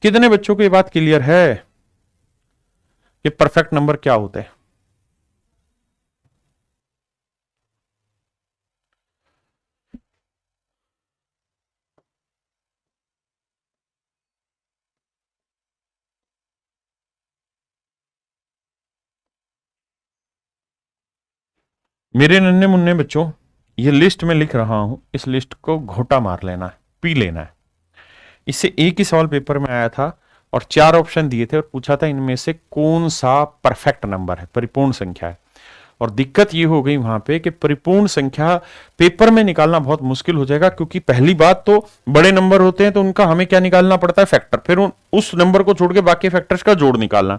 कितने बच्चों को ये बात क्लियर है कि परफेक्ट नंबर क्या होते हैं? मेरे नन्हे मुन्ने बच्चों, ये लिस्ट में लिख रहा हूं, इस लिस्ट को घोटा मार लेना है, पी लेना है। इससे एक ही सवाल पेपर में आया था और 4 ऑप्शन दिए थे और पूछा था इनमें से कौन सा परफेक्ट नंबर है, परिपूर्ण संख्या है। और दिक्कत ये हो गई वहां पे कि परिपूर्ण संख्या पेपर में निकालना बहुत मुश्किल हो जाएगा, क्योंकि पहली बात तो बड़े नंबर होते हैं तो उनका हमें क्या निकालना पड़ता है, फैक्टर। फिर उस नंबर को छोड़ के बाकी फैक्टर्स का जोड़ निकालना,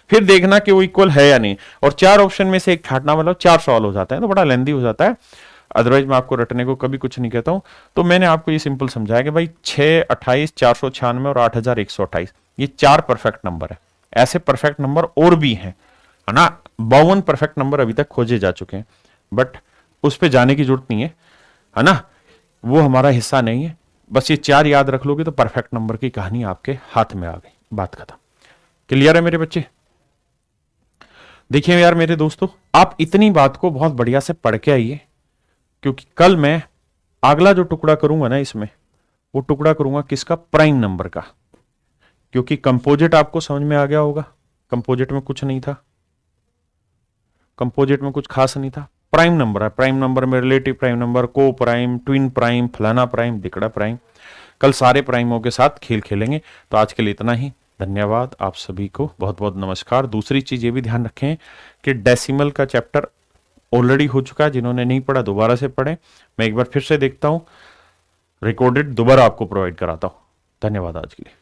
फिर देखना कि वो इक्वल है या नहीं, और 4 ऑप्शन में से एक छांटना, मतलब 4 सवाल हो जाता है, तो बड़ा लेंदी हो जाता है। अदरवाइज मैं आपको रटने को कभी कुछ नहीं कहता हूं। तो मैंने आपको ये सिंपल समझाया कि भाई 6, 28, 496 और 8128 ये 4 परफेक्ट नंबर है। ऐसे परफेक्ट नंबर और भी हैं, है ना। 52 परफेक्ट नंबर अभी तक खोजे जा चुके हैं, बट उस पर जाने की जरूरत नहीं है ना, वो हमारा हिस्सा नहीं है। बस ये 4 याद रख लोगे तो परफेक्ट नंबर की कहानी आपके हाथ में आ गई, बात खत्म। क्लियर है मेरे बच्चे? देखिए यार मेरे दोस्तों, आप इतनी बात को बहुत बढ़िया से पढ़ के आइए, क्योंकि कल मैं अगला जो टुकड़ा करूंगा ना इसमें, वो टुकड़ा करूंगा किसका, प्राइम नंबर का। क्योंकि कंपोजिट आपको समझ में आ गया होगा, कंपोजिट में कुछ नहीं था, कंपोजिट में कुछ खास नहीं था। प्राइम नंबर है, प्राइम नंबर में रिलेटिव प्राइम नंबर, को प्राइम, ट्विन प्राइम, फलाना प्राइम, दिकड़ा प्राइम। कल सारे प्राइमों के साथ खेल खेलेंगे। तो आज के लिए इतना ही, धन्यवाद आप सभी को, बहुत बहुत नमस्कार। दूसरी चीज ये भी ध्यान रखें कि डेसिमल का चैप्टर ऑलरेडी हो चुका है, जिन्होंने नहीं पढ़ा दोबारा से पढ़ें। मैं एक बार फिर से देखता हूं, रिकॉर्डेड दोबारा आपको प्रोवाइड कराता हूं। धन्यवाद आज के लिए।